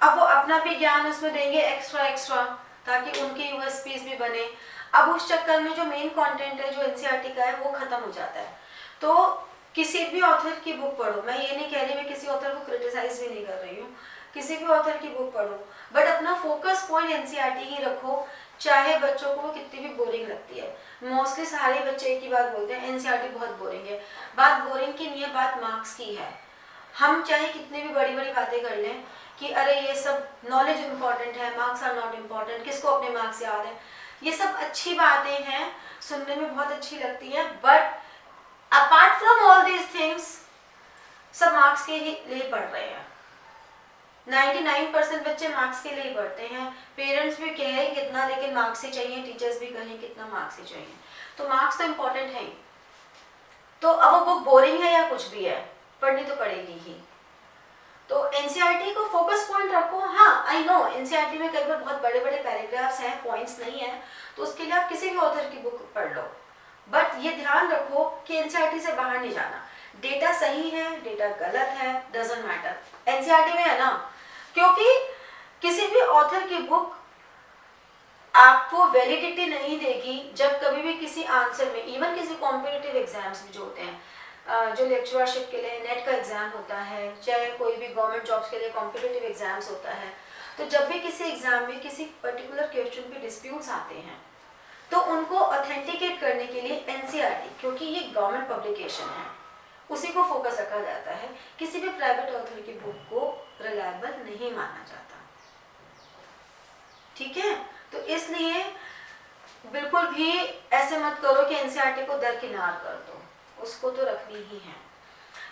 Speaker 1: अब वो अपना भी ज्ञान उसमें देंगे एक्स्ट्रा ताकि उनकी यूएसपीज भी बने। अब उस चक्कर में जो मेन कंटेंट है जो एनसीईआरटी का है वो खत्म हो जाता है। तो किसी भी ऑथर की बुक पढ़ो, मैं ये नहीं कह रही, मैं किसी ऑथर को क्रिटिसाइज भी नहीं कर रही हूँ, किसी भी ऑथर की बुक पढ़ो, बट अपना फोकस पॉइंट एनसीईआरटी ही रखो, चाहे बच्चों को वो कितनी भी बोरिंग लगती है। मोस्टली सारे बच्चे एक ही बात बोलते हैं, एनसीईआरटी बहुत बोरिंग है। बात बोरिंग की नहीं है, बात मार्क्स की है। हम चाहे कितनी भी बड़ी बड़ी बातें कर लें कि अरे ये सब नॉलेज इंपॉर्टेंट है, मार्क्स आर नॉट इम्पॉर्टेंट, किसको अपने मार्क्स याद है, ये सब अच्छी बातें हैं, सुनने में बहुत अच्छी लगती है, but apart from all these things सब मार्क्स के लिए पढ़ रहे हैं। 99% बच्चे मार्क्स के लिए पढ़ते हैं, पेरेंट्स भी कहें कितना, लेकिन मार्क्स ही चाहिए, टीचर्स भी कहें कितना मार्क्स ही चाहिए, तो मार्क्स तो इम्पोर्टेंट है ही। तो अब वो बुक बोरिंग है या कुछ भी है, पढ़नी तो पड़ेगी ही। तो एनसीईआरटी को फोकस पॉइंट रखो। हाँ, आई नो एनसीईआरटी में कई बार बहुत बड़े बड़े पैराग्राफ्स हैं, पॉइंट्स नहीं है, तो उसके लिए आप किसी भी ऑथर की बुक पढ़ लो, बट ये ध्यान रखो कि एनसीईआरटी से बाहर नहीं जाना। डेटा सही है, डेटा गलत है, डजंट मैटर, एनसीईआरटी में है ना, क्योंकि किसी भी ऑथर की बुक आपको वैलिडिटी नहीं देगी जब कभी भी किसी आंसर में, इवन किसी कॉम्पिटिटिव एग्जाम्स भी जो होते हैं, जो लेक्चरशिप के लिए नेट का एग्जाम होता है, चाहे कोई भी गवर्नमेंट जॉब्स के लिए कॉम्पिटिटिव एग्जाम्स होता है, तो जब भी किसी एग्जाम में किसी पर्टिकुलर क्वेश्चन पे डिस्प्यूट्स आते हैं तो उनको ऑथेंटिकेट करने के लिए एनसीईआरटी, क्योंकि ये गवर्नमेंट पब्लिकेशन है, उसी को फोकस रखा जाता है। किसी भी प्राइवेट ऑथर की बुक को रिलायबल नहीं माना जाता, ठीक है। तो इसलिए बिल्कुल भी ऐसे मत करो कि एनसीईआरटी को दरकिनार कर दो, उसको तो रखनी ही है।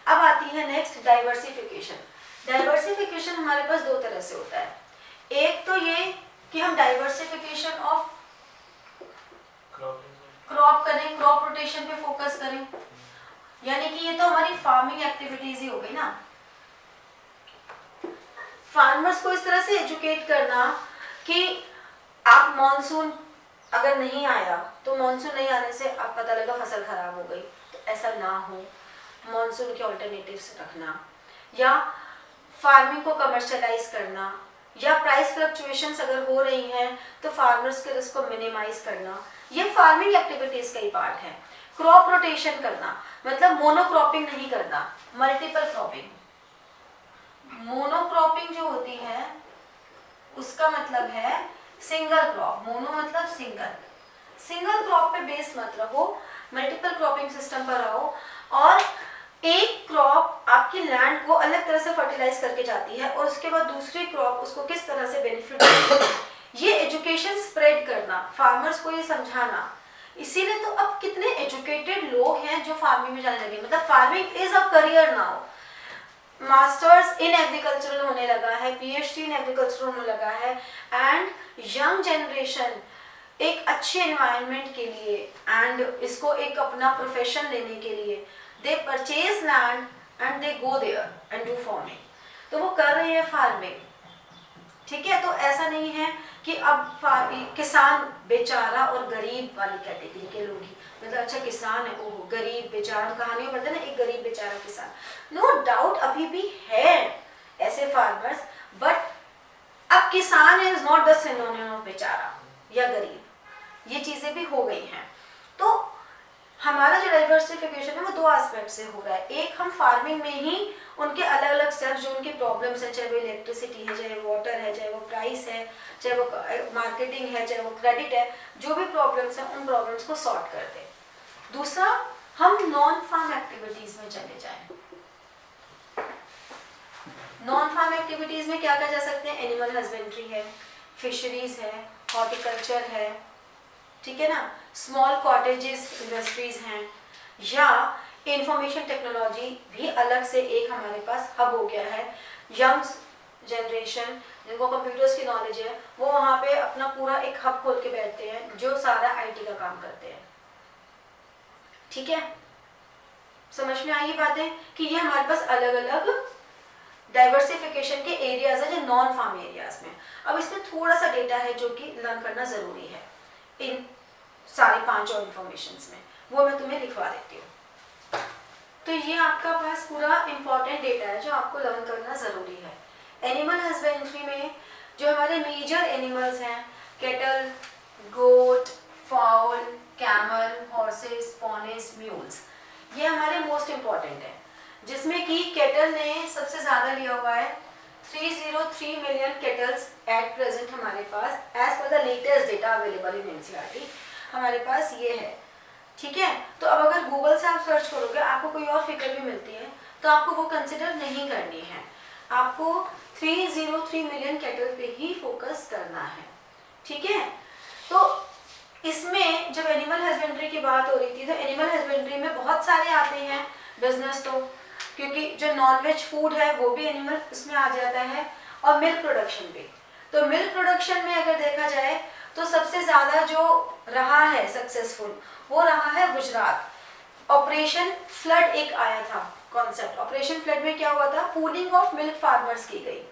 Speaker 1: अब आती है नेक्स्ट डाइवर्सिफिकेशन। डाइवर्सिफिकेशन हमारे पास दो तरह से होता है। एक तो ये कि हम डाइवर्सिफिकेशन ऑफ क्रॉप करें, क्रॉप रोटेशन पे फोकस करें, यानी कि ये तो हमारी फार्मिंग एक्टिविटीज ही हो गई ना। फार्मर्स को इस तरह से एजुकेट करना कि आप मॉनसून अगर नहीं आया तो मॉनसून नहीं आने से आप पता लगा फसल खराब हो गई, तो ऐसा ना हो, मॉनसून के ऑल्टरनेटिव्स रखना, या फार्मिंग को कमर्शियलाइज करना, या प्राइस फ्लक्चुएशंस अगर हो रही हैं तो फार्मर्स के रिस्क को मिनिमाइज करना, ये फार्मिंग एक्टिविटीज का ही पार्ट है। क्रॉप रोटेशन करना मतलब मोनोक्रॉपिंग नहीं करना, मल्टीपल क्रॉपिंग। मोनोक्रॉपिंग जो होती है उसका मतलब है सिंगल क्रॉप, मोनो मतलब सिंगल, सिंगल क्रॉप पे बेस मत रहो, मल्टीपल क्रॉपिंग सिस्टम पर आओ, और एक क्रॉप आपकी लैंड को अलग तरह से फर्टिलाइज करके जाती है और उसके बाद दूसरी क्रॉप उसको किस तरह से बेनिफिट देती है, ये एजुकेशन स्प्रेड करना, फार्मर्स को ये समझाना। इसीलिए तो अब कितने एजुकेटेड लोग हैं जो फार्मिंग में जाने लगे, मतलब farming is a career now. Masters in agricultural होने लगा है, पीएचडी इन एग्रीकल्चर होने लगा है, एंड यंग जनरेशन एक अच्छे एनवायरनमेंट के लिए एंड इसको एक अपना प्रोफेशन लेने के लिए they purchase land and they go there and do farming, तो वो कर रहे हैं फार्मिंग, ठीक है। तो ऐसा नहीं है कि अब किसान बेचारा और गरीब वाली कैटेगरी के लोग ही, मतलब अच्छा किसान है, ओह गरीब बेचारा, कहानियों में ना एक गरीब बेचारा किसान, नो डाउट अभी भी है ऐसे फार्मर्स, बट अब किसान is not the synonym of बेचारा या गरीब, ये चीजें भी हो गई हैं। तो हमारा जो डाइवर्सिफिकेशन है वो दो एस्पेक्ट से हो रहा है। एक, हम फार्मिंग में ही उनके अलग अलग स्टेप्स जो उनकी प्रॉब्लम्स है, चाहे वो इलेक्ट्रिसिटी है, चाहे वाटर है, चाहे वो प्राइस है, चाहे वो मार्केटिंग है, चाहे वो क्रेडिट है, जो भी प्रॉब्लम्स हैं उन प्रॉब्लम्स को सॉर्ट कर दें। दूसरा, हम नॉन फार्म एक्टिविटीज में चले जाएं। नॉन फार्म एक्टिविटीज में क्या कर जा सकते हैं, एनिमल हस्बेंड्री है, फिशरीज है, हॉर्टिकल्चर है, ठीक है ना, स्मॉल कॉटेजेस इंडस्ट्रीज हैं, या इंफॉर्मेशन टेक्नोलॉजी भी अलग से एक हमारे पास हब हो गया है। यंग जनरेशन जिनको कंप्यूटर्स की नॉलेज है वो वहाँ पे अपना पूरा एक हब खोल के बैठते हैं जो सारा आईटी का काम करते हैं, ठीक है। समझ में आई बातें कि ये हमारे पास अलग अलग डाइवर्सिफिकेशन के एरियाज है जो नॉन फार्म एरियाज में। अब इसमें थोड़ा सा डेटा है जो कि लर्न करना जरूरी है इन सारी पांचों इंफॉर्मेशंस में, वो मैं तुम्हें लिखवा देती हूँ। तो ये आपका पास पूरा इंपॉर्टेंट डेटा है जो आपको लर्न करना जरूरी है। एनिमल हस्बेंड्री में जो हमारे मेजर एनिमल्स हैं, cattle, goat, fowl, camel, horses, ponies, mules, ये हमारे मोस्ट इम्पॉर्टेंट है, जिसमें कि कैटल ने सबसे ज़्यादा लिया हुआ है 303 मिलियन केटल्स एट प्रेजेंट हमारे पास, as per the latest data available in NCERT हमारे पास ये है, ठीक है। तो अब अगर गूगल से आप सर्च करोगे आपको कोई और फिगर भी मिलती है तो आपको वो कंसिडर नहीं करनी है, आपको 303 मिलियन कैटल पे ही फोकस करना है, ठीक है। तो इसमें जब एनिमल हस्बेंड्री की बात हो रही थी तो एनिमल हस्बेंड्री में बहुत सारे आते हैं बिजनेस, तो क्योंकि जो नॉनवेज फूड है वो भी एनिमल इसमें आ जाता है, और मिल्क प्रोडक्शन भी। तो मिल्क प्रोडक्शन में अगर देखा जाए तो सबसे ज़्यादा जो रहा है सक्सेसफुल वो रहा है गुजरात। ऑपरेशन फ्लड एक आया था कॉन्सेप्ट, ऑपरेशन फ्लड में क्या हुआ था, पूलिंग ऑफ मिल्क फार्मर्स की गई,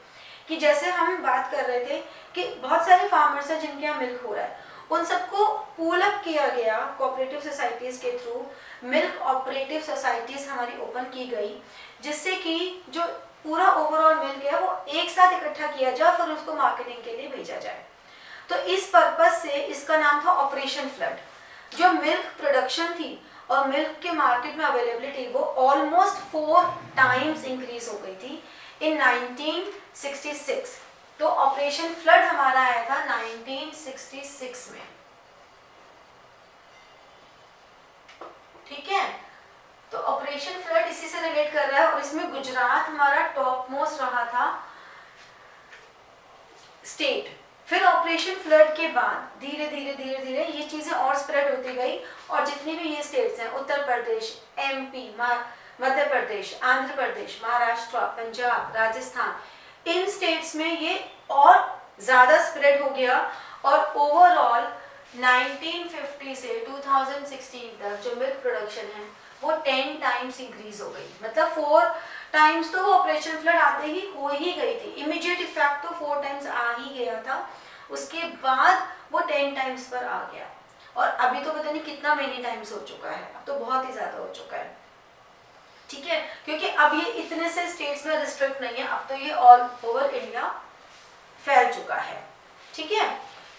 Speaker 1: कि जैसे हम बात कर रहे थे कि बहुत सारे फार्मर्स हैं जिनके यहाँ मिल्क हो रहा है, उन सबको पूल अप किया गया कोऑपरेटिव सोसाइटीज के थ्रू, मिल्क ऑपरेटिव सोसाइटीज हमारी ओपन की गई, जिससे कि जो पूरा ओवरऑल मिल्क है वो एक साथ इकट्ठा किया जाए फिर उसको मार्केटिंग के लिए भेजा जाए। तो इस पर्पज से इसका नाम था ऑपरेशन फ्लड। जो मिल्क प्रोडक्शन थी और मिल्क के मार्केट में अवेलेबिलिटी वो ऑलमोस्ट 4 टाइम्स इंक्रीज हो गई थी इन 1966। तो ऑपरेशन फ्लड हमारा आया था 1966 में, ठीक है। तो ऑपरेशन फ्लड इसी से रिलेट कर रहा है और इसमें गुजरात हमारा टॉप मोस्ट रहा था स्टेट। फिर ऑपरेशन फ्लड के बाद धीरे धीरे धीरे धीरे ये चीजें और स्प्रेड होती गई और जितनी भी ये स्टेट्स हैं, उत्तर प्रदेश, एमपी, मध्य प्रदेश, आंध्र प्रदेश, महाराष्ट्र, पंजाब, राजस्थान, इन स्टेट्स में ये और ज्यादा स्प्रेड हो गया और ओवरऑल 1950 से 2016 तक जो मिल्क प्रोडक्शन है वो 10 टाइम्स इंक्रीज हो गई। मतलब 4 टाइम्स तो ऑपरेशन फ्लड आते ही हो ही गई थी, इमीडिएट इफेक्ट तो 4 टाइम्स आ ही गया था, उसके बाद वो 10 टाइम्स पर आ गया और अभी तो पता नहीं कितना मेनी टाइम्स हो चुका है, अब तो बहुत ही ज्यादा हो चुका है। ठीक है, क्योंकि अब ये इतने से स्टेट्स में रिस्ट्रिक्ट नहीं है, अब तो ये ऑल ओवर इंडिया फैल चुका है। ठीक है,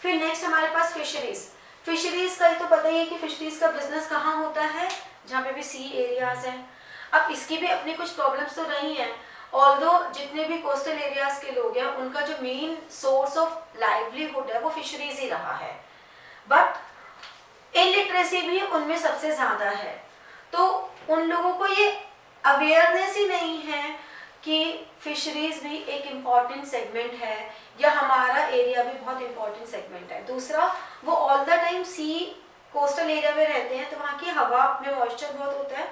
Speaker 1: फिर नेक्स्ट हमारे पास फिशरीज। फिशरीज का तो पता ही है कि फिशरीज का बिजनेस कहाँ होता है, जहाँ पे भी सी एरियाज हैं। अब इसकी भी अपनी कुछ प्रॉब्लम्स तो रही हैं, ऑल्दो जितने भी कोस्टल एरियाज के लोग हैं उनका जो मेन सोर्स ऑफ लाइवलीहुड है वो फिशरीज ही रहा है, बट इलिटरेसी भी उनमें सबसे ज्यादा है। तो उन लोगों को ये अवेयरनेस ही नहीं है कि फिशरीज भी एक इम्पॉर्टेंट सेगमेंट है या हमारा एरिया भी बहुत इम्पॉर्टेंट सेगमेंट है। दूसरा, वो all the time sea coastal area में रहते हैं तो वहाँ की हवा में मॉइस्चर बहुत होता है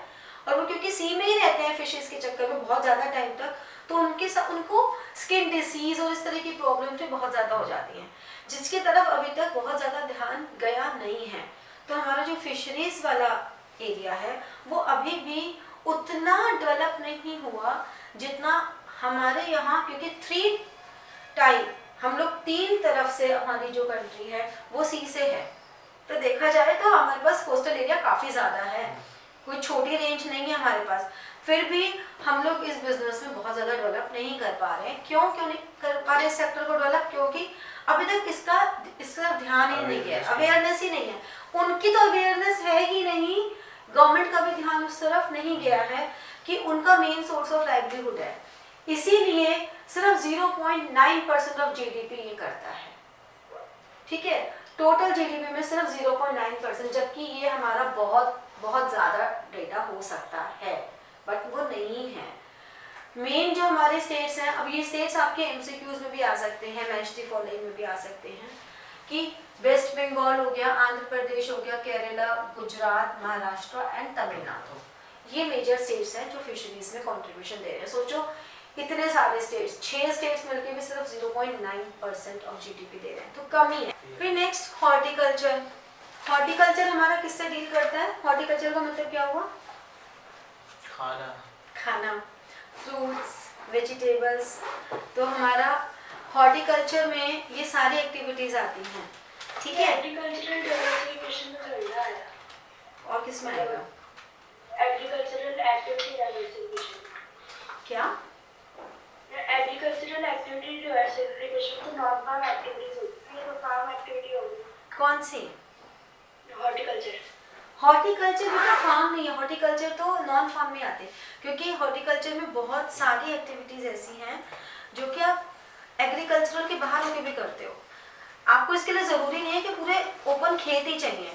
Speaker 1: और वो क्योंकि सी में ही रहते हैं फिशेस के चक्कर में बहुत ज़्यादा टाइम तक, तो उनको स्किन डिसीज और इस तरह की प्रॉब्लम्स भी बहुत ज़्यादा हो जाती हैं, जिसकी तरफ अभी तक बहुत ज़्यादा ध्यान गया नहीं है। तो हमारा जो फिशरीज वाला एरिया है वो अभी भी उतना डेवलप नहीं हुआ जितना हमारे यहाँ, क्योंकि 3 टाइप हम लोग 3 तरफ से हमारी जो कंट्री है वो सी से है, तो देखा जाए तो हमारे पास कोस्टल एरिया काफ़ी ज़्यादा है, कोई छोटी रेंज नहीं है हमारे पास। फिर भी हम लोग इस बिजनेस में बहुत ज़्यादा डेवलप नहीं कर पा रहे हैं। क्यों नहीं कर पा रहे इस सेक्टर को डेवलप? क्योंकि अभी तक इसका ध्यान ही नहीं है, अवेयरनेस ही नहीं है। उनकी तो अवेयरनेस है ही नहीं, गवर्नमेंट का भी ध्यान उस तरफ नहीं गया है कि उनका मेन सोर्स ऑफ लाइवलीहुड है, इसीलिए सिर्फ 0.9% ऑफ जीडीपी ये करता है। ठीक है, टोटल जीडीपी में सिर्फ 0.9%, जबकि ये हमारा बहुत बहुत ज़्यादा डेटा हो सकता है, बट वो नहीं है। मेन जो हमारे स्टेट्स हैं, अब ये स्टेट्स आपके एमसीक्यूज में भी आ सकते हैं, मैच द फॉलोइंग में भी आ सकते हैं कि वेस्ट बंगाल हो गया, आंध्र प्रदेश हो गया, केरला, गुजरात, महाराष्ट्र एंड तमिलनाडु, ये मेजर स्टेट्स हैं जो फिशरीज में कंट्रीब्यूशन दे रहे हैं। सोचो इतने सारे स्टेट्स, 6 स्टेट्स मिलके भी सिर्फ 0.9% ऑफ जीडीपी दे रहे हैं, तो कमी है। फिर नेक्स्ट हॉर्टिकल्चर। हॉर्टिकल्चर हमारा किससे डील करता है? हॉर्टिकल्चर का मतलब क्या हुआ? खाना, फ्रूट्स, वेजिटेबल्स। तो हमारा हॉर्टिकल्चर में ये सारी एक्टिविटीज आती हैं। ठीक है,
Speaker 2: एग्रीकल्चरल डाइवर्सिफिकेशन में चल रहा है।
Speaker 1: और किस में आएगा?
Speaker 2: Agricultural activity diversification.
Speaker 1: क्या?
Speaker 2: एग्रीकल्चरल एक्टिविटी डाइवर्सिफिकेशन तो नॉन फार्म एक्टिविटीज होती है, तो फार्म एक्टिविटी होगी।
Speaker 1: कौन सी?
Speaker 2: हॉर्टिकल्चर।
Speaker 1: हॉर्टिकल्चर भी तो फार्म नहीं है, हॉर्टिकल्चर तो नॉन फार्म में आते हैं, क्योंकि हॉर्टिकल्चर में बहुत सारी एक्टिविटीज ऐसी हैं जो कि आप एग्रीकल्चरल के बाहर होकर भी करते हो। आपको इसके लिए ज़रूरी नहीं है कि पूरे ओपन खेत ही चाहिए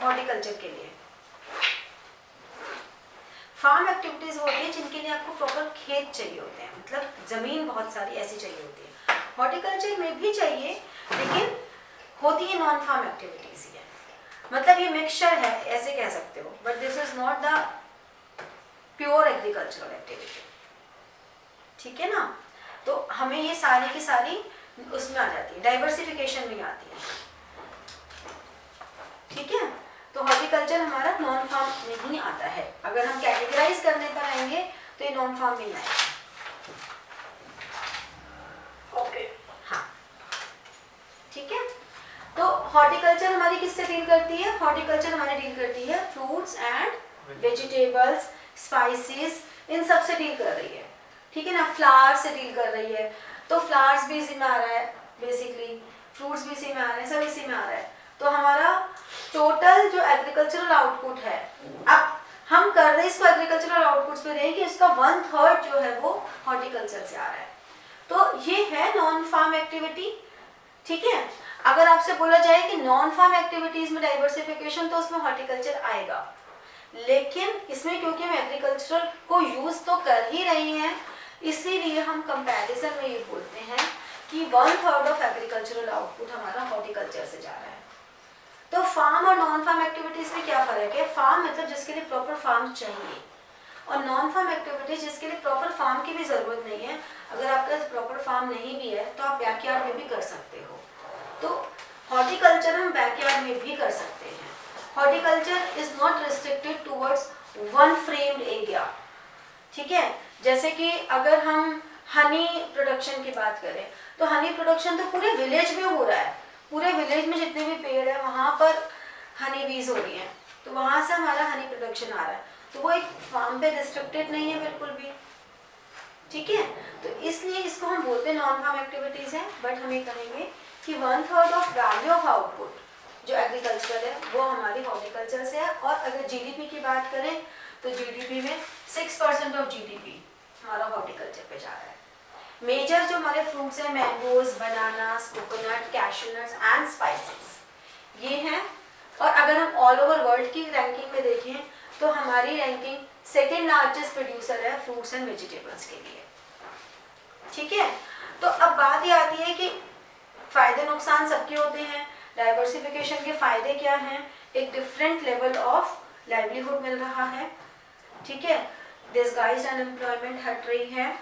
Speaker 1: हॉर्टिकल्चर के लिए। फार्म एक्टिविटीज होती है जिनके लिए आपको प्रॉपर खेत चाहिए होते हैं, मतलब ज़मीन बहुत सारी ऐसी चाहिए होती है। हॉर्टिकल्चर में भी चाहिए, लेकिन होती है नॉन फार्म एक्टिविटीज ही है, मतलब ये मिक्सचर है ऐसे कह सकते हो, but this is not the pure agricultural activity. ठीक है ना, तो हमें ये सारी की सारी उसमें आ जाती है, डाइवर्सिफिकेशन में आती है। ठीक है, तो हॉर्टिकल्चर हमारा नॉन फार्म में ही आता है। अगर हम कैटेगराइज करने पर आएंगे तो ये नॉन फार्म में ही आएगा।
Speaker 2: ओके,
Speaker 1: हाँ, ठीक है। तो हॉर्टिकल्चर हमारी किससे डील करती है? हॉर्टिकल्चर हमारी डील करती है फ्रूट्स एंड वेजिटेबल्स, स्पाइसेस, इन सब से डील कर रही है। ठीक है ना, फ्लावर से डील कर रही है, तो फ्लावर्स भी इसी में आ रहा है बेसिकली, फ्रूट्स भी इसी में आ रहे हैं, सब इसी में आ रहा है। तो हमारा टोटल जो एग्रीकल्चरल आउटपुट है, अब हम कर रहे हैं इसको एग्रीकल्चरल आउटपुट्स पे रहे कि इसका 1/3 जो है वो हॉर्टिकल्चर से आ रहा है। तो ये है नॉन फार्म एक्टिविटी। ठीक है, अगर आपसे बोला जाए कि नॉन फार्म एक्टिविटीज में डाइवर्सिफिकेशन, तो उसमें हॉर्टिकल्चर आएगा, लेकिन इसमें क्योंकि हम एग्रीकल्चरल को यूज़ तो कर ही रहे हैं, इसीलिए हम कंपैरिजन में ये बोलते हैं कि 1/3 ऑफ एग्रीकल्चरल आउटपुट हमारा हॉर्टिकल्चर से जा रहा है। तो फार्म और नॉन फार्म एक्टिविटीज़ में क्या फ़र्क है? फार्म मतलब जिसके लिए प्रॉपर फार्म चाहिए, और नॉन फार्म एक्टिविटीज जिसके लिए प्रॉपर फार्म की भी ज़रूरत नहीं है। अगर आपके पास प्रॉपर फार्म नहीं भी है तो आप बैकयार्ड में भी कर सकते हो। तो हॉर्टिकल्चर हम बैकयार्ड में भी कर सकते हैं। Horticulture is not restricted towards one framed area, ठीक है। जैसे कि अगर हम हनी प्रोडक्शन की बात करें तो हनी प्रोडक्शन तो पूरे विलेज में हो रहा है। पूरे विलेज में जितने भी पेड़ है वहाँ पर हनी बीज हो रही हैं, तो वहाँ से हमारा हनी प्रोडक्शन आ रहा है। तो वो एक फार्म पे रिस्ट्रिक्टेड नहीं है बिल्कुल भी, ठीक है। तो इसलिए इसको हम बोलते हैं नॉन फार्म एक्टिविटीज़ है। बट हम ये कहेंगे कि 1/3 ऑफ वैल्यू ऑफ आउटपुट जो एग्रीकल्चर है वो हमारी हॉर्टिकल्चर से है। और अगर जीडीपी की बात करें तो जीडीपी में 6% ऑफ जीडीपी हमारा हॉर्टिकल्चर पे जा रहा है। मेजर जो हमारे फ्रूट्स हैं, mangoes, bananas, coconut, cashew nuts and spices, ये हैं। और अगर हम ऑल ओवर वर्ल्ड की रैंकिंग में देखें तो हमारी रैंकिंग सेकेंड लार्जेस्ट प्रोड्यूसर है फ्रूट्स एंड वेजिटेबल्स के लिए, ठीक है। तो अब बात ये आती है कि फायदे नुकसान सबके होते हैं। डाइवर्सिफिकेशन के फायदे क्या हैं? एक डिफरेंट लेवल ऑफ लाइवलीहुड मिल रहा है, ठीक है। डिसगाइज्ड अनएम्प्लॉयमेंट हट रही है।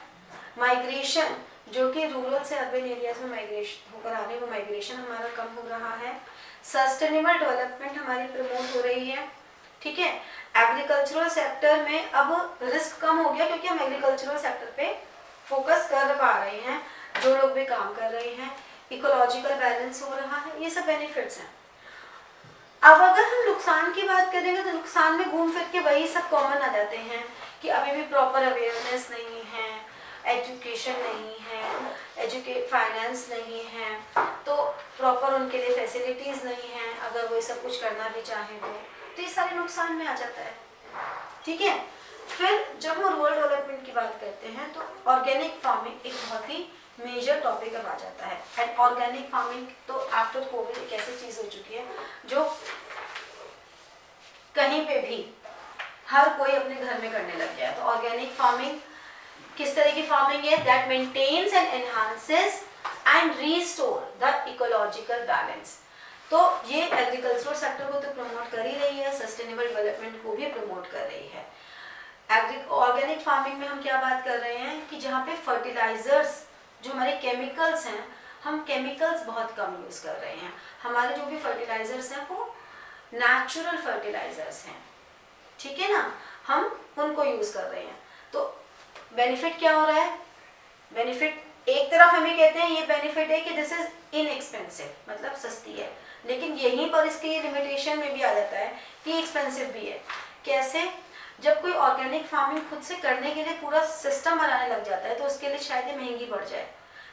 Speaker 1: माइग्रेशन जो कि रूरल से अर्बन एरियाज में माइग्रेशन होकर आ रहे हैं, वो माइग्रेशन हमारा कम हो रहा है। सस्टेनेबल डेवलपमेंट हमारी प्रमोट हो रही है, ठीक है। एग्रीकल्चरल सेक्टर में अब रिस्क कम हो गया क्योंकि हम एग्रीकल्चरल सेक्टर पे फोकस कर पा रहे हैं, जो लोग भी काम कर रहे हैं। इकोलॉजिकल बैलेंस हो रहा है, ये सब बेनिफिट्स हैं। अब अगर हम नुकसान की बात करेंगे तो नुकसान में घूम फिर के वही सब कॉमन आ जाते हैं कि अभी भी प्रॉपर अवेयरनेस नहीं है, एजुकेशन नहीं है, फाइनेंस नहीं है, तो प्रॉपर उनके लिए फैसिलिटीज़ नहीं है अगर वो ये सब कुछ करना भी चाहें तो ये सारे नुकसान में आ जाता है, ठीक है। फिर जब हम रूरल डेवलपमेंट की बात करते हैं तो ऑर्गेनिक फार्मिंग एक बहुत ही मेजर टॉपिक अब आ जाता है। एंड ऑर्गेनिक फार्मिंग तो आफ्टर कोविड एक ऐसी चीज़ हो चुकी है जो कहीं पे भी हर कोई अपने घर में करने लग गया है। तो ऑर्गेनिक फार्मिंग किस तरह की फार्मिंग है? That maintains and enhances and restore the ecological balance. तो ये एग्रीकल्चरल सेक्टर को तो प्रमोट कर ही रही है, सस्टेनेबल डेवलपमेंट को भी प्रमोट कर रही है। ऑर्गेनिक फार्मिंग में हम क्या बात कर रहे हैं कि जहाँ पे फर्टिलाइजर्स जो हमारे केमिकल्स हैं, हम केमिकल्स बहुत कम यूज़ कर रहे हैं। हमारे जो भी फर्टिलाइजर्स हैं वो नेचुरल फर्टिलाइजर्स हैं, ठीक है ना, हम उनको यूज़ कर रहे हैं। तो बेनिफिट क्या हो रहा है? बेनिफिट एक तरफ हमें कहते हैं ये बेनिफिट है कि दिस इज इनएक्सपेंसिव, मतलब सस्ती है, लेकिन यहीं पर इसकी लिमिटेशन में भी आ जाता है कि एक्सपेंसिव भी है। कैसे? जब कोई ऑर्गेनिक फार्मिंग खुद से करने के लिए पूरा सिस्टम बनाने लग जाता है तो उसके लिए शायद ये महंगी पड़ जाए,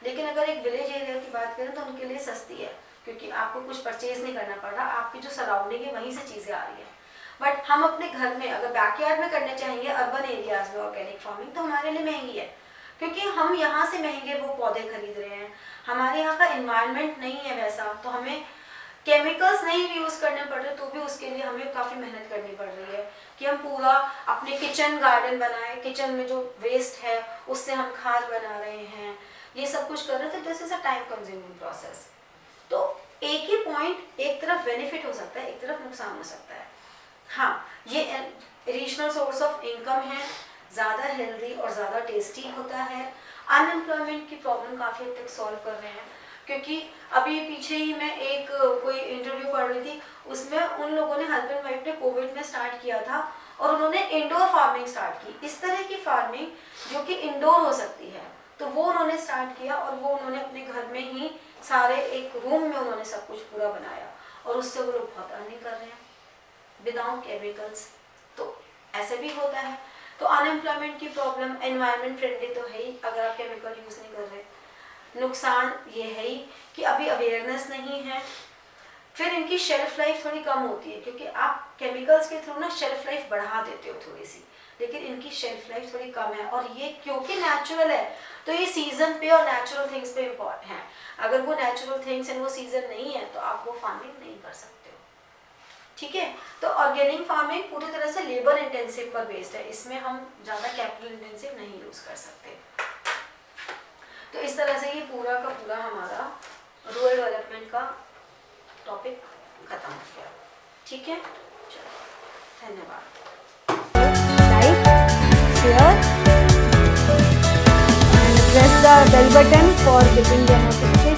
Speaker 1: लेकिन अगर एक विलेज एरिया की बात करें तो उनके लिए सस्ती है क्योंकि आपको कुछ परचेज नहीं करना पड़ रहा, आपकी जो सराउंडिंग है वहीं से चीज़ें आ रही है। बट हम अपने घर में अगर बैकयार्ड में करने चाहेंगे अर्बन एरियाज में ऑर्गेनिक फार्मिंग तो हमारे लिए महंगी है क्योंकि हम यहाँ से महंगे वो पौधे खरीद रहे हैं, हमारे यहाँ का इन्वायरमेंट नहीं है वैसा, तो हमें केमिकल्स नहीं भी यूज़ करने पड़ रहे तो भी उसके लिए हमें काफ़ी मेहनत करनी पड़ रही है कि हम पूरा अपने किचन गार्डन बनाएं, किचन में जो वेस्ट है उससे हम खाद बना रहे हैं, ये सब कुछ कर रहे हैं। तो this is a time consuming process. तो एक ही पॉइंट, एक तरफ बेनिफिट हो सकता है, एक तरफ नुकसान हो सकता है। हाँ, ये एडिशनल सोर्स ऑफ इनकम है, ज़्यादा हेल्दी और ज़्यादा टेस्टी होता है। अनएम्प्लॉयमेंट की प्रॉब्लम काफ़ी हद तक सॉल्व कर रहे हैं क्योंकि अभी पीछे ही मैं एक कोई इंटरव्यू पढ़ रही थी, उसमें उन लोगों ने हस्बैंड वाइफ ने कोविड में स्टार्ट किया था और उन्होंने इंडोर फार्मिंग स्टार्ट की, इस तरह की फार्मिंग जो कि इंडोर हो सकती है, तो वो उन्होंने स्टार्ट किया और वो उन्होंने अपने घर में ही सारे एक रूम में उन्होंने सब कुछ पूरा बनाया और उससे वो लोग बहुत अर्निंग कर रहे हैं विदाउट केमिकल्स। तो ऐसे भी होता है। तो अनएम्प्लॉयमेंट की प्रॉब्लम, एनवायरनमेंट फ्रेंडली तो है ही अगर आप केमिकल यूज़ नहीं कर रहे। नुकसान ये है ही कि अभी अवेयरनेस नहीं है, फिर इनकी शेल्फ लाइफ थोड़ी कम होती है क्योंकि आप केमिकल्स के थ्रू ना शेल्फ लाइफ बढ़ा देते हो थोड़ी सी, लेकिन इनकी शेल्फ लाइफ थोड़ी कम है। और ये क्योंकि नेचुरल है तो ये सीजन पे और नेचुरल थिंग्स पे इम्पॉर्टेंट है। अगर वो नेचुरल थिंग्स एंड वो सीजन नहीं है तो आप वो फार्मिंग नहीं कर सकते हो। ठीक है। तो ऑर्गेनिक फार्मिंग पूरी तरह से लेबर इंटेंसिव पर बेस्ड है, इसमें हम ज़्यादा कैपिटल इंटेंसिव नहीं यूज़ कर सकते। तो इस तरह से ये पूरा का पूरा हमारा रूरल डेवलपमेंट का टॉपिक खत्म हो गया। ठीक है, चलो धन्यवाद।
Speaker 4: Like, share and press the bell button for getting the notification.